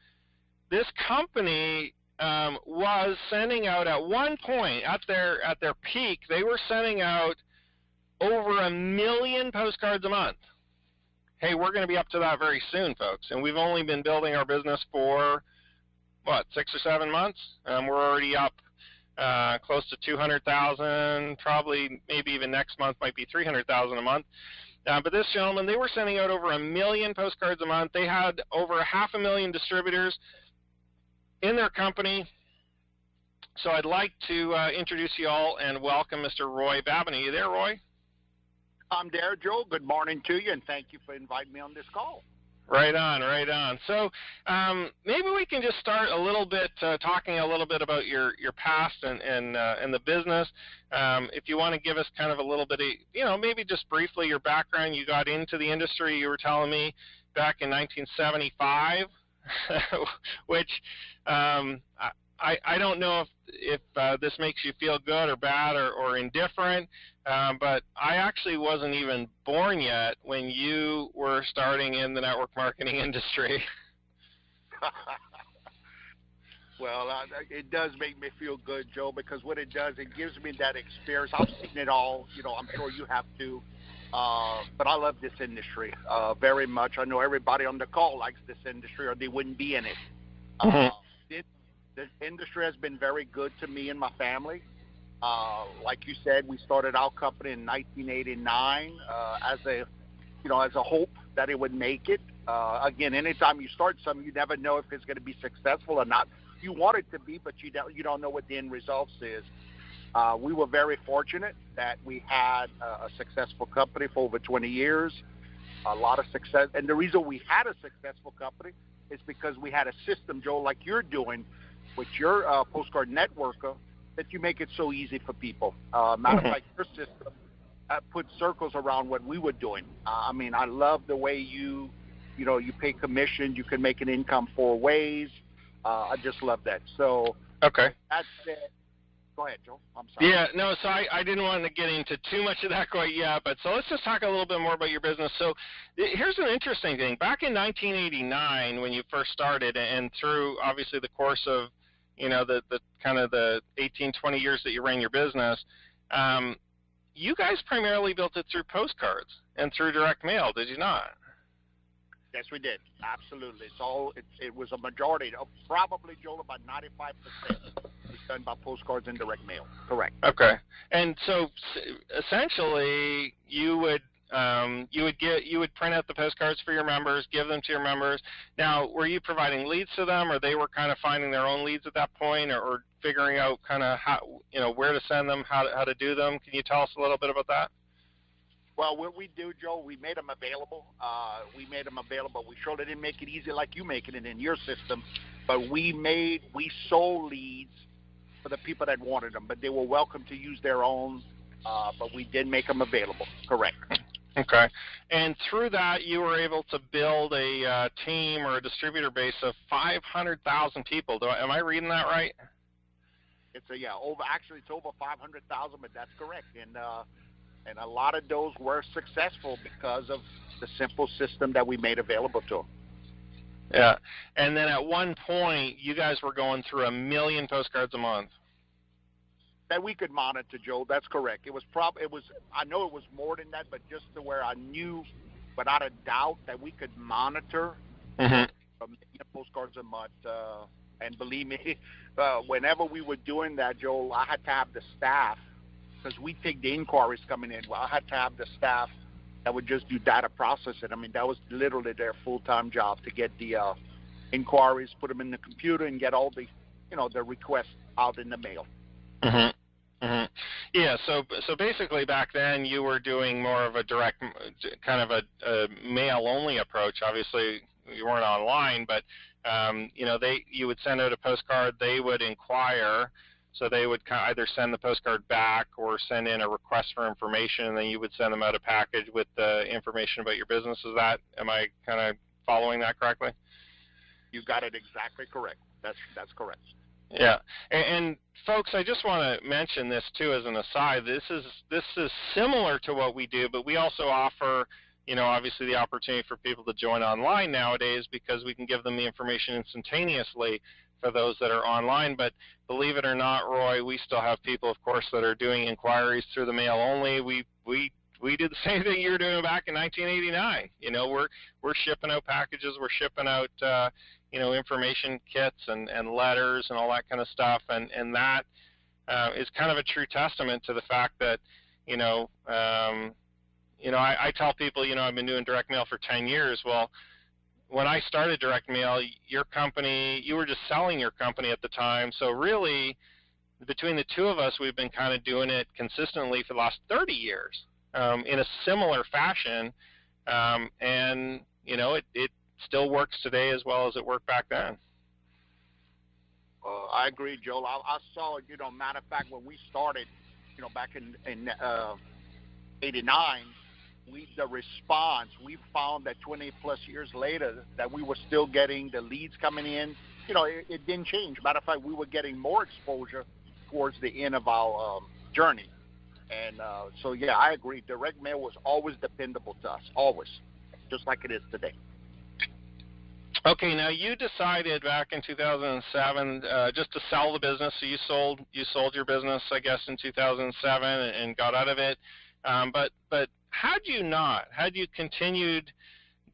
this company was sending out, at one point, at their peak, they were sending out over 1 million postcards a month. Hey, we're going to be up to that very soon, folks, and we've only been building our business for, 6 or 7 months? We're already up close to 200,000, probably maybe even next month might be 300,000 a month. But this gentleman, they were sending out over 1 million postcards a month. They had over 500,000 distributors in their company. So I'd like to introduce you all and welcome Mr. Roy Babineau. You there, Roy? I'm there, Joe. Good morning to you, and thank you for inviting me on this call. Right on, right on. So maybe we can just start a little bit talking a little bit about your past and the business. If you want to give us kind of a little bit of, maybe just briefly your background. You got into the industry, you were telling me, back in 1975, which I don't know if this makes you feel good or bad or indifferent, but I actually wasn't even born yet when you were starting in the network marketing industry. Well, it does make me feel good, Joe, because what it does, it gives me that experience. I've seen it all. I'm sure you have too. But I love this industry very much. I know everybody on the call likes this industry, or they wouldn't be in it. This industry has been very good to me and my family. Like you said, we started our company in 1989 as a hope that it would make it. Again, anytime you start something, you never know if it's going to be successful or not. You want it to be, but you don't know what the end results is. We were very fortunate that we had a successful company for over 20 years, a lot of success. And the reason we had a successful company is because we had a system, Joe, like you're doing with your Postcard Networker, that you make it so easy for people. Matter of fact, your system put circles around what we were doing. I love the way you pay commission. You can make an income 4 ways. I just love that. So okay. That's it. Go ahead, Joe. I'm sorry. Yeah, no, so I didn't want to get into too much of that quite yet, but so let's just talk a little bit more about your business. So here's an interesting thing. Back in 1989, when you first started, and through obviously the course of the kind of the 18, 20 years that you ran your business, you guys primarily built it through postcards and through direct mail, did you not? Yes, we did. Absolutely. So it was a majority, probably, Joel, about 95% was done by postcards and direct mail. Correct. Okay. And so essentially, you would print out the postcards for your members, give them to your members. Now, were you providing leads to them, or they were kind of finding their own leads at that point, or figuring out kind of how, where to send them, how to do them? Can you tell us a little bit about that? Well, what we do, Joe, we made them available. We surely didn't make it easy like you making it in your system, but we sold leads for the people that wanted them, but they were welcome to use their own, but we did make them available. Correct. Okay. And through that, you were able to build a team or a distributor base of 500,000 people. Am I reading that right? It's over 500,000, but that's correct. And a lot of those were successful because of the simple system that we made available to them. Yeah. And then at one point, you guys were going through 1 million postcards a month. That we could monitor, Joe. That's correct. I know it was more than that, but just to where I knew without a doubt that we could monitor 1 million postcards a month. And believe me, whenever we were doing that, Joe, I had to have the staff, because we take the inquiries coming in. Well, I had to have the staff that would just do data processing. That was literally their full-time job, to get the inquiries, put them in the computer, and get all the, the requests out in the mail. Yeah, so basically back then you were doing more of a direct, kind of a mail-only approach. Obviously you weren't online, but you would send out a postcard, they would inquire, So they would either send the postcard back or send in a request for information, and then you would send them out a package with the information about your business. Am I kind of following that correctly? You got it exactly correct. That's correct. Yeah, and folks, I just want to mention this too as an aside. This is similar to what we do, but we also offer, obviously the opportunity for people to join online nowadays because we can give them the information instantaneously for those that are online. But believe it or not, Roy, we still have people, of course, that are doing inquiries through the mail only. We did the same thing you were doing back in 1989. We're shipping out packages, we're shipping out information kits and letters and all that kind of stuff, and that is kind of a true testament to the fact that I tell people I've been doing direct mail for 10 years. Well, when I started direct mail, your company, you were just selling your company at the time, so really between the two of us, we've been kind of doing it consistently for the last 30 years in a similar fashion, and it still works today as well as it worked back then. I agree, Joel. I saw, matter of fact, when we started, back in 89, the response, we found that 20 plus years later that we were still getting the leads coming in. It didn't change. Matter of fact, we were getting more exposure towards the end of our journey. And so, yeah, I agree. Direct mail was always dependable to us, always, just like it is today. Okay, now you decided back in 2007 just to sell the business. So you sold your business, I guess, in 2007 and got out of it. But had you not, had you continued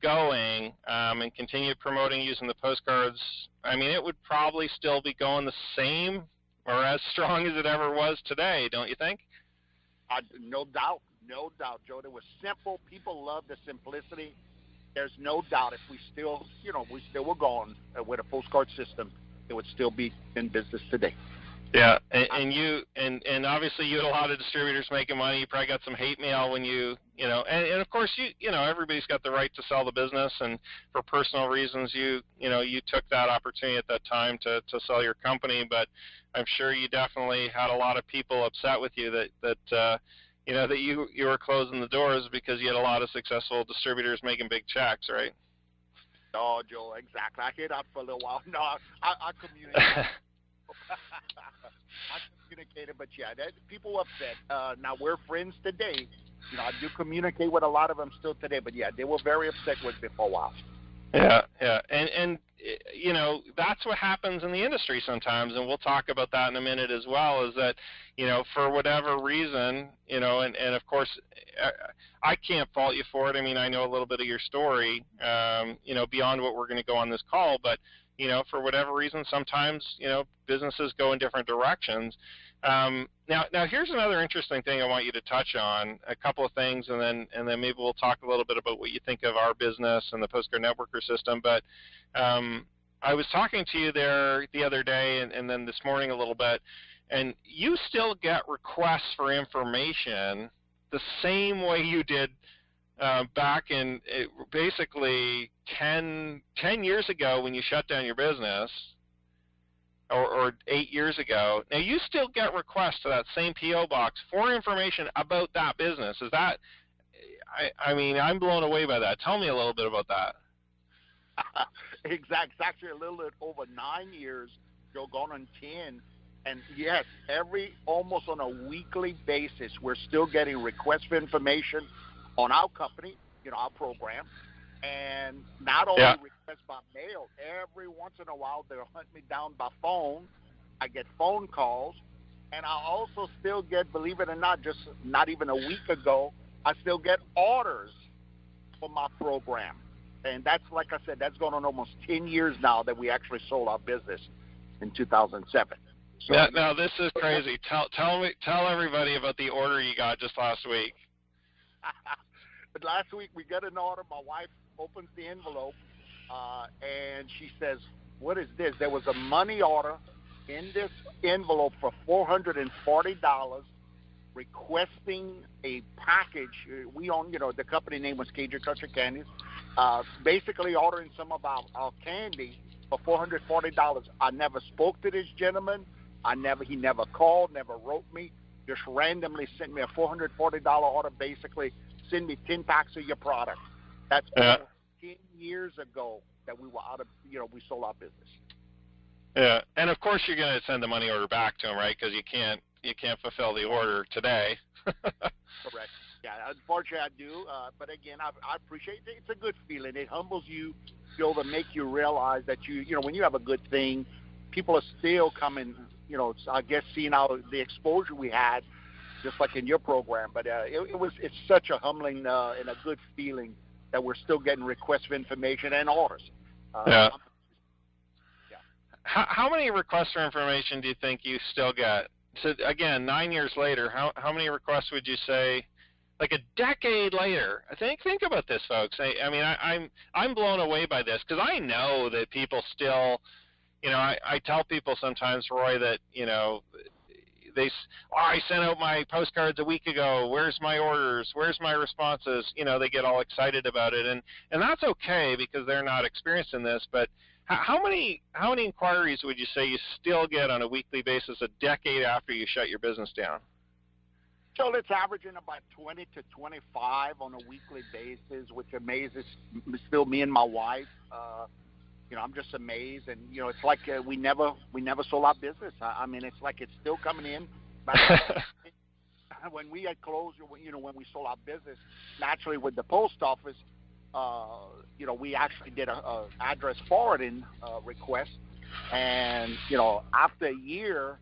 going and continued promoting using the postcards, I mean, it would probably still be going the same or as strong as it ever was today, don't you think? No doubt, Joe. It was simple. People love the simplicity. There's no doubt if we still were going with a postcard system, it would still be in business today. Yeah, and obviously you had a lot of distributors making money. You probably got some hate mail when and of course everybody's got the right to sell the business, and for personal reasons you took that opportunity at that time to sell your company. But I'm sure you definitely had a lot of people upset with you that you were closing the doors because you had a lot of successful distributors making big checks, right? Oh, Joe, exactly. I hid out for a little while. No, I communicated. I communicated, but yeah, people were upset. Now we're friends today. I do communicate with a lot of them still today, but yeah, they were very upset with me for a while. Yeah, and that's what happens in the industry sometimes, and we'll talk about that in a minute as well. Is that for whatever reason, and of course, I can't fault you for it. I mean, I know a little bit of your story, beyond what we're going to go on this call, but for whatever reason, sometimes businesses go in different directions. Now here's another interesting thing I want you to touch on. A couple of things, and then maybe we'll talk a little bit about what you think of our business and the Postcard Networker system. But I was talking to you there the other day, and then this morning a little bit, and you still get requests for information the same way you did back in basically 10 years ago when you shut down your business, or 8 years ago. Now, you still get requests to that same P.O. box for information about that business. Is that, I mean, I'm blown away by that. Tell me a little bit about that. Exactly. It's actually a little bit over 9 years, Joe, gone on 10. And yes, almost on a weekly basis, we're still getting requests for information on our company, our program. And not only requests by mail, every once in a while they'll hunt me down by phone. I get phone calls, and I also still get, believe it or not, just not even a week ago, I still get orders for my program. And that's, like I said, that's going on almost 10 years now that we actually sold our business in 2007. So, now this is crazy. Tell everybody about the order you got just last week. But last week we got an order. My wife opens the envelope, and she says, "What is this?" There was a money order in this envelope for $440, requesting a package. We own, the company name was Cajun Country Candies. Basically ordering some of our candy for $440. I never spoke to this gentleman. He never called, never wrote me, just randomly sent me a $440 order, basically send me 10 packs of your product. That's 10 years ago that we were out of, we sold our business. Yeah, and of course you're going to send the money order back to him, right? Because you can't fulfill the order today. Correct. Yeah, unfortunately I do. But again, I appreciate it. It's a good feeling. It humbles you, to make you realize that when you have a good thing, people are still coming. I guess seeing the exposure we had, just like in your program. But it's such a humbling and a good feeling that we're still getting requests for information and orders. Yeah. How many requests for information do you think you still get? So again, 9 years later, how many requests would you say, like a decade later? Think about this, folks. I'm blown away by this because I know that people still, I tell people sometimes, Roy, that I sent out my postcards a week ago. Where's my orders? Where's my responses? They get all excited about it, and that's okay because they're not experienced in this, but how many inquiries would you say you still get on a weekly basis a decade after you shut your business down? So it's averaging about 20 to 25 on a weekly basis, which amazes still me and my wife. I'm just amazed, and it's like we never sold our business. It's like it's still coming in. When we had closed, when we sold our business, naturally with the post office, we actually did a address forwarding request, and after a year,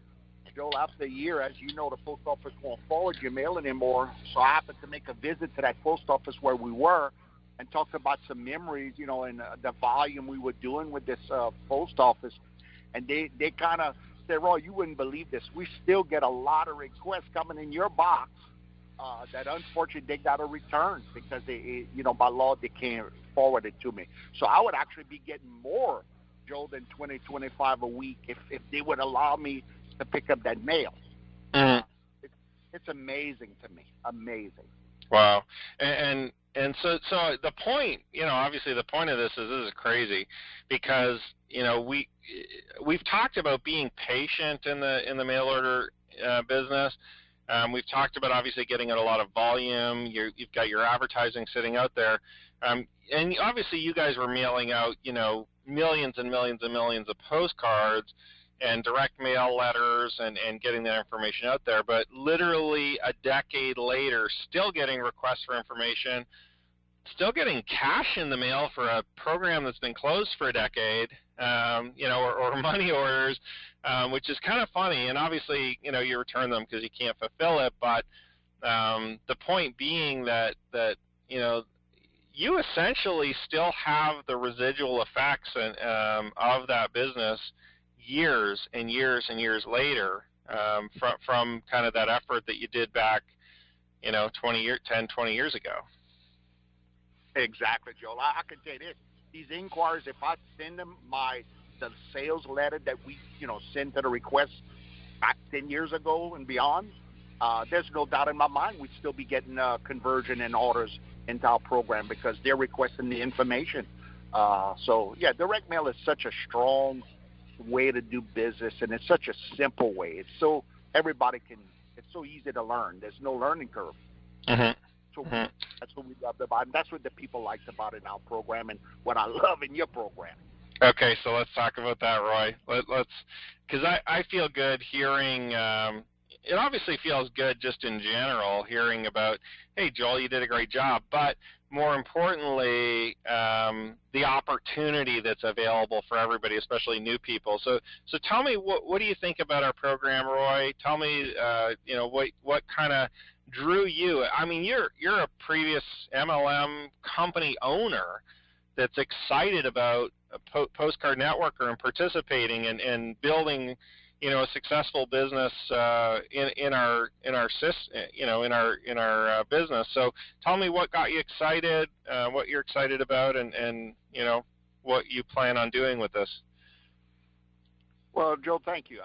Joel, as you know, the post office won't forward your mail anymore. So I happened to make a visit to that post office where we were, and talked about some memories, and the volume we were doing with this post office, and they kind of said, "Roy, you wouldn't believe this. We still get a lot of requests coming in your box." That unfortunately they got to return because by law they can't forward it to me. So I would actually be getting more, Joe, than 20, 25 a week if they would allow me to pick up that mail. Mm-hmm. It's amazing to me. Amazing. Wow. And so the point, obviously the point of this is crazy because, we've talked about being patient in the mail order business. We've talked about obviously getting out a lot of volume. You've got your advertising sitting out there. And obviously you guys were mailing out, millions and millions and millions of postcards and direct mail letters and getting that information out there. But literally a decade later, still getting requests for information, still getting cash in the mail for a program that's been closed for a decade, or money orders, which is kind of funny. And obviously, you return them because you can't fulfill it. But the point being that you essentially still have the residual effects of that business years and years and years later from kind of that effort that you did back, 10, 20 years ago. Exactly, Joel. I can tell you this. These inquiries, if I send them the sales letter that we, sent to the request back 10 years ago and beyond, there's no doubt in my mind we'd still be getting conversion and orders into our program because they're requesting the information. So, yeah, direct mail is such a strong way to do business, and it's such a simple way. It's so it's so easy to learn. There's no learning curve. Mm-hmm. So that's what we love about it. That's what the people liked about it in our program and what I love in your program. Okay, so let's talk about that, Roy. Let's, because I feel good hearing, it obviously feels good just in general hearing about, hey, Joel, you did a great job, but more importantly, the opportunity that's available for everybody, especially new people. So tell me, what do you think about our program, Roy? Tell me, what kind of drew you? I mean, you're a previous MLM company owner that's excited about a Postcard Networker and participating and building, a successful business in our business. So tell me what got you excited, what you're excited about, and what you plan on doing with this. Well, Joe, thank you.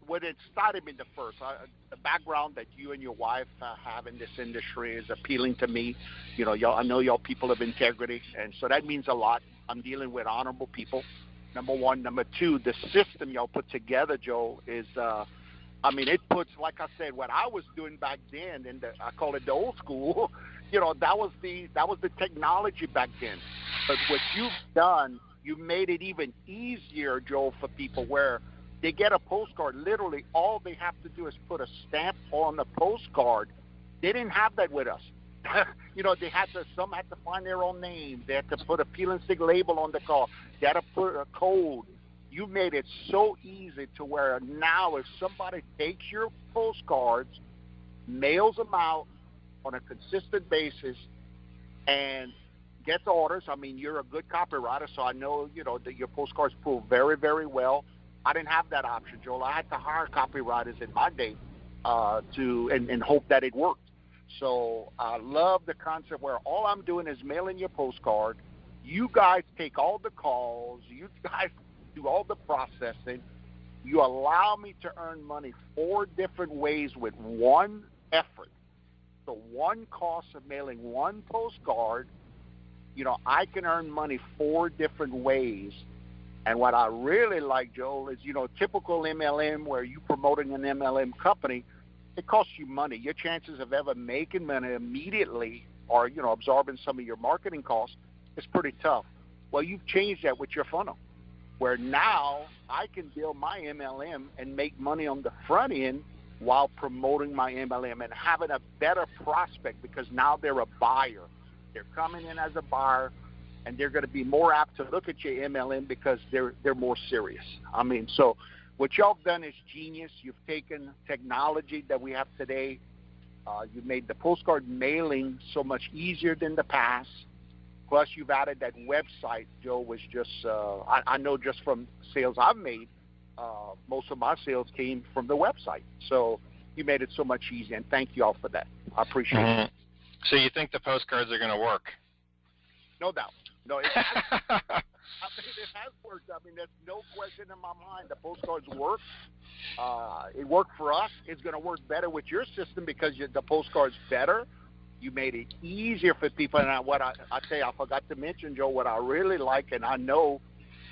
What it started me the background that you and your wife have in this industry is appealing to me. I know y'all people of integrity, and so that means a lot. I'm dealing with honorable people, number one. Number two, the system y'all put together, Joe, is I mean, it puts, like I said, what I was doing back then, I call it the old school. That was the technology back then. But what you've done, you made it even easier, Joel, for people where they get a postcard. Literally, all they have to do is put a stamp on the postcard. They didn't have that with us. Some had to find their own name. They had to put a peel and stick label on the card. They had to put a code. You made it so easy to where now if somebody takes your postcards, mails them out on a consistent basis, and gets orders. I mean, you're a good copywriter, so I know, that your postcards pull very, very well. I didn't have that option, Joel. I had to hire copywriters in my day and hope that it worked. So I love the concept where all I'm doing is mailing your postcard. You guys take all the calls. You guys do all the processing. You allow me to earn money 4 different ways with one effort. So one cost of mailing one postcard, I can earn money 4 different ways. And what I really like, Joel, is, typical MLM where you're promoting an MLM company, it costs you money. Your chances of ever making money immediately or, absorbing some of your marketing costs is pretty tough. Well, you've changed that with your funnel, where now I can build my MLM and make money on the front end while promoting my MLM and having a better prospect because now they're a buyer. They're coming in as a buyer, and they're going to be more apt to look at your MLM because they're more serious. I mean, so what y'all have done is genius. You've taken technology that we have today. You've made the postcard mailing so much easier than the past. Plus, you've added that website. Joe was just, I know just from sales I've made, most of my sales came from the website. So you made it so much easier, and thank you all for that. I appreciate it. So you think the postcards are going to work? No doubt. No, it has, it has worked. I mean, there's no question in my mind. The postcards work. It worked for us. It's going to work better with your system because the postcard's better. You made it easier for people. And I tell you, I forgot to mention, Joe, what I really like, and I know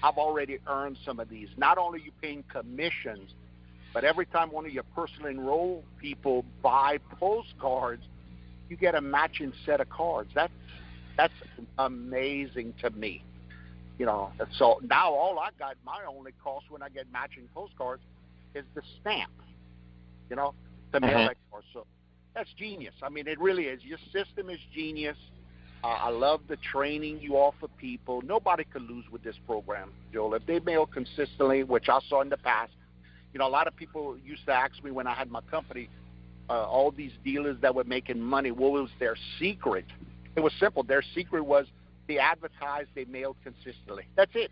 I've already earned some of these. Not only are you paying commissions, but every time one of your personal enrolled people buy postcards, you get a matching set of cards. That's amazing to me. So now all I got, my only cost when I get matching postcards is the stamp, to mail that card. So that's genius. I mean, it really is. Your system is genius. I love the training you offer people. Nobody could lose with this program, Joel. If they mail consistently, which I saw in the past, a lot of people used to ask me when I had my company, all these dealers that were making money, what was their secret? It was simple. Their secret was they advertised, they mailed consistently. That's it.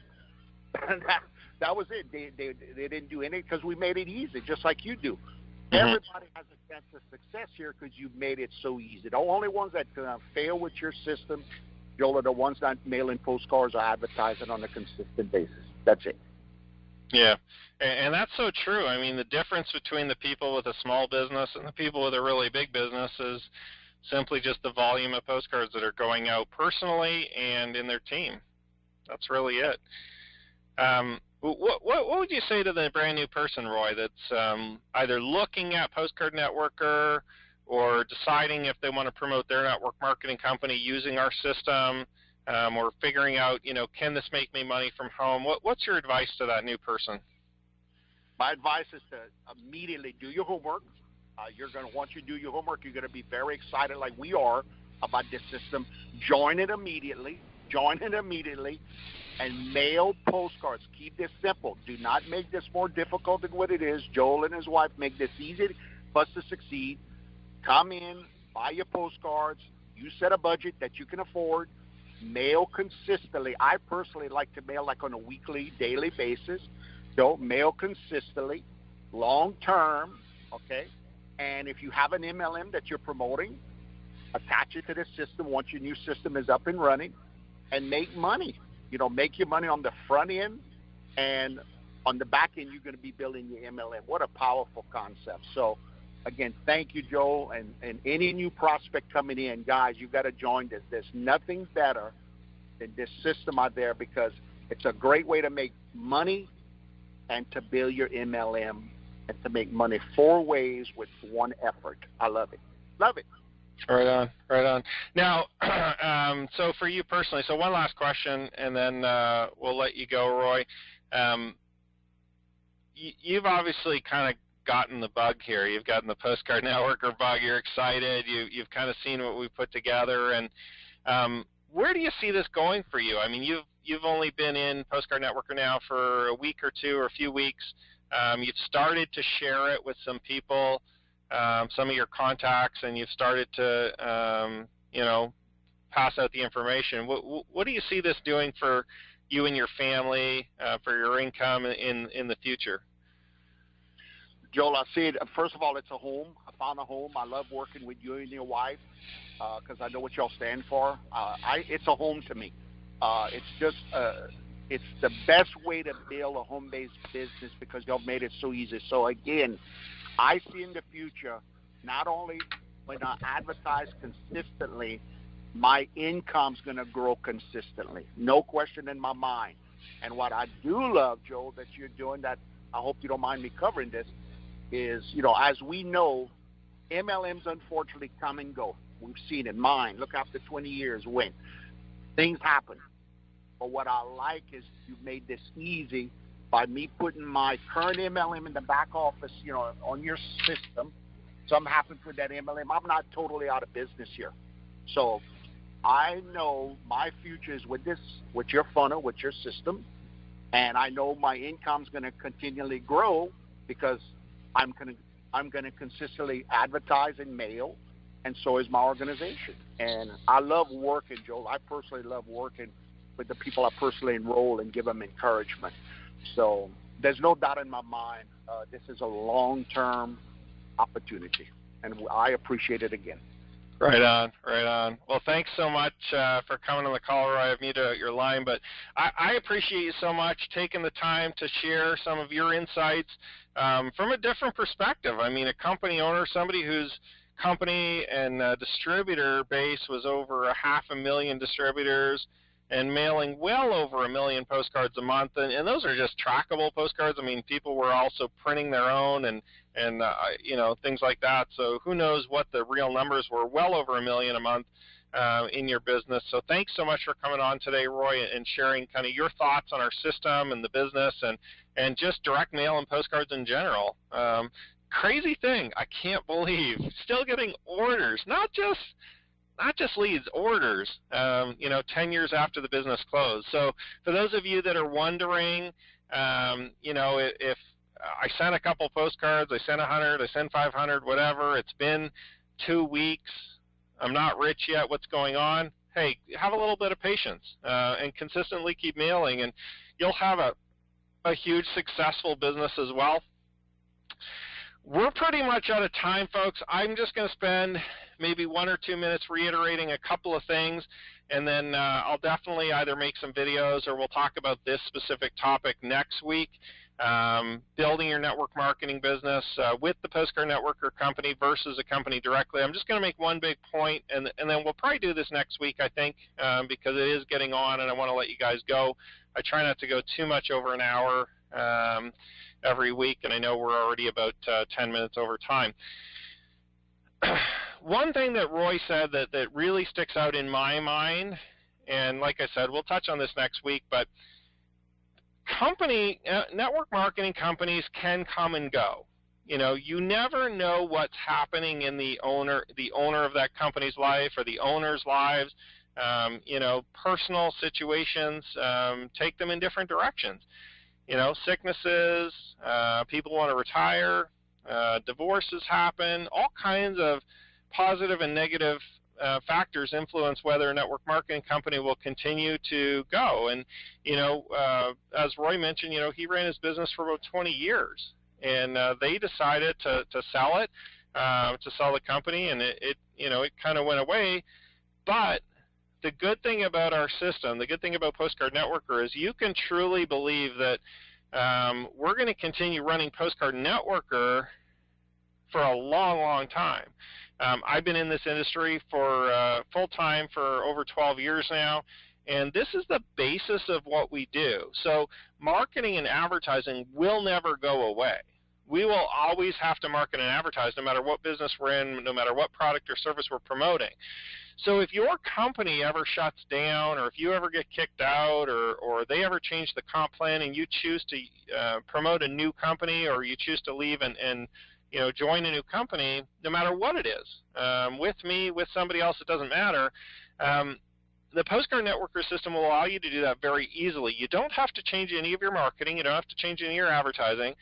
that was it. They didn't do anything because we made it easy, just like you do. Everybody has a chance of success here because you've made it so easy. The only ones that fail with your system, Joel, are the ones that mailing postcards or advertising on a consistent basis. That's it. Yeah, and that's so true. I mean, the difference between the people with a small business and the people with a really big business is simply just the volume of postcards that are going out personally and in their team. That's really it. What would you say to the brand new person, Roy, that's either looking at Postcard Networker or deciding if they want to promote their network marketing company using our system, or figuring out, can this make me money from home? What's your advice to that new person? My advice is to immediately do your homework. Once you do your homework, you're going to be very excited like we are about this system. Join it immediately, and mail postcards. Keep this simple. Do not make this more difficult than what it is. Joel and his wife make this easy for us to succeed. Come in, buy your postcards. You set a budget that you can afford. Mail consistently. I personally like to mail like on a weekly, daily basis. So mail consistently, long term, okay? And if you have an MLM that you're promoting, attach it to the system once your new system is up and running and make money. Make your money on the front end, and on the back end, you're going to be building your MLM. What a powerful concept. So, again, thank you, Joel, and any new prospect coming in, guys, you've got to join this. There's nothing better than this system out there because it's a great way to make money and to build your MLM and to make money 4 ways with one effort. I love it. Love it. Right on, right on. Now, so for you personally, so one last question, and then we'll let you go, Roy. You've obviously kind of gotten the bug here. You've gotten the Postcard Networker bug. You're excited. You've kind of seen what we put together, and where do you see this going for you? I mean, you've only been in Postcard Networker now for a week or two or a few weeks. You've started to share it with some people, some of your contacts, and you've started to, pass out the information. What do you see this doing for you and your family, for your income in the future? Joel, I see it. First of all, it's a home. I found a home. I love working with you and your wife because I know what y'all stand for. It's a home to me. It's just it's the best way to build a home-based business because y'all made it so easy. So again, I see in the future, not only when I advertise consistently, my income's going to grow consistently. No question in my mind. And what I do love, Joel, that you're doing, that I hope you don't mind me covering this, is, as we know, MLMs unfortunately come and go. We've seen it. Mine, look after 20 years, when things happen. But what I like is you made this easy by me putting my current MLM in the back office, on your system. Something happens with that MLM. I'm not totally out of business here. So I know my future is with your funnel, with your system. And I know my income's going to continually grow because I'm going to consistently advertise and mail, and so is my organization. And I love working, Joel. I personally love working with the people I personally enroll and give them encouragement. So there's no doubt in my mind this is a long-term opportunity, and I appreciate it again. Right on, right on. Well, thanks so much for coming on the call, Roy. I've muted out your line, but I appreciate you so much taking the time to share some of your insights from a different perspective. I mean, a company owner, somebody whose company and distributor base was over 500,000 distributors and mailing well over 1 million postcards a month, and those are just trackable postcards. I mean, people were also printing their own and things like that. So who knows what the real numbers were? Well over 1 million a month in your business. So thanks so much for coming on today, Roy, and sharing kind of your thoughts on our system and the business and just direct mail and postcards in general. Crazy thing, I can't believe, still getting orders, not just leads, orders, 10 years after the business closed. So for those of you that are wondering, if I sent a couple postcards, I sent 100, I sent 500, whatever, it's been 2 weeks, I'm not rich yet, what's going on? Hey, have a little bit of patience and consistently keep mailing, and you'll have a huge successful business as well. We're pretty much out of time, folks. I'm just going to spend maybe 1 or 2 minutes reiterating a couple of things, and then I'll definitely either make some videos or we'll talk about this specific topic next week, building your network marketing business with the Postcard Networker company versus a company directly. I'm just going to make one big point, and then we'll probably do this next week, I think, because it is getting on, and I want to let you guys go. I try not to go too much over an hour every week, and I know we're already about 10 minutes over time. One thing that Roy said that really sticks out in my mind, and like I said, we'll touch on this next week, but network marketing companies can come and go. You never know what's happening in the owner of that company's life or the owner's lives. Personal situations take them in different directions. Sicknesses, people want to retire, divorces happen, all kinds of positive and negative factors influence whether a network marketing company will continue to go. And, as Roy mentioned, he ran his business for about 20 years, and they decided to sell it, to sell the company, and it kind of went away. But the good thing about our system, the good thing about Postcard Networker is you can truly believe that we're going to continue running Postcard Networker for a long, long time. I've been in this industry for full-time for over 12 years now, and this is the basis of what we do. So marketing and advertising will never go away. We will always have to market and advertise no matter what business we're in, no matter what product or service we're promoting. So if your company ever shuts down, or if you ever get kicked out, or they ever change the comp plan and you choose to promote a new company, or you choose to leave and join a new company, no matter what it is, with me, with somebody else, it doesn't matter. The Postcard Networker system will allow you to do that very easily. You don't have to change any of your marketing. You don't have to change any of your advertising.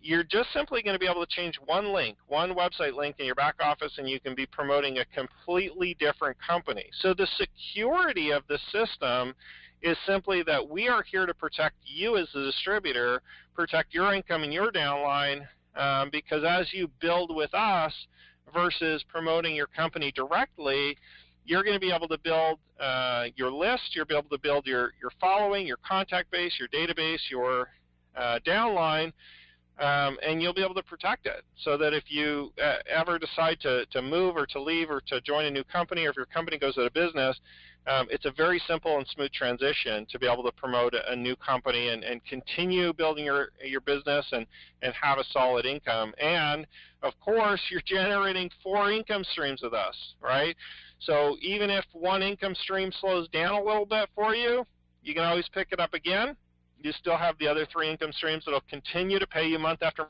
You're just simply going to be able to change one link, one website link in your back office, and you can be promoting a completely different company. So the security of the system is simply that we are here to protect you as the distributor, protect your income and your downline, because as you build with us versus promoting your company directly, you're going to be able to build your list, you'll be able to build your following, your contact base, your database, your downline, and you'll be able to protect it, so that if you ever decide to move or to leave or to join a new company, or if your company goes out of business, it's a very simple and smooth transition to be able to promote a new company and continue building your business and have a solid income. And, of course, you're generating 4 income streams with us, right? So even if one income stream slows down a little bit for you, you can always pick it up again. You still have the other 3 income streams that will continue to pay you month after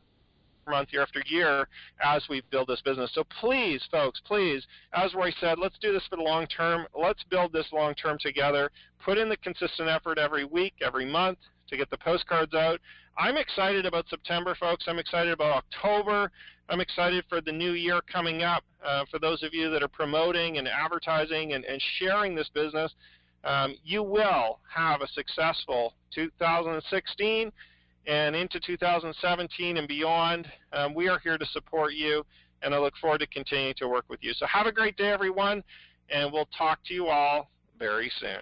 month, year after year, as we build this business. So please, folks, please, as Roy said, let's do this for the long term. Let's build this long term together. Put in the consistent effort every week, every month to get the postcards out. I'm excited about September, folks. I'm excited about October. I'm excited for the new year coming up. For those of you that are promoting and advertising and sharing this business, you will have a successful 2016 and into 2017 and beyond. We are here to support you, and I look forward to continuing to work with you. So have a great day, everyone, and we'll talk to you all very soon.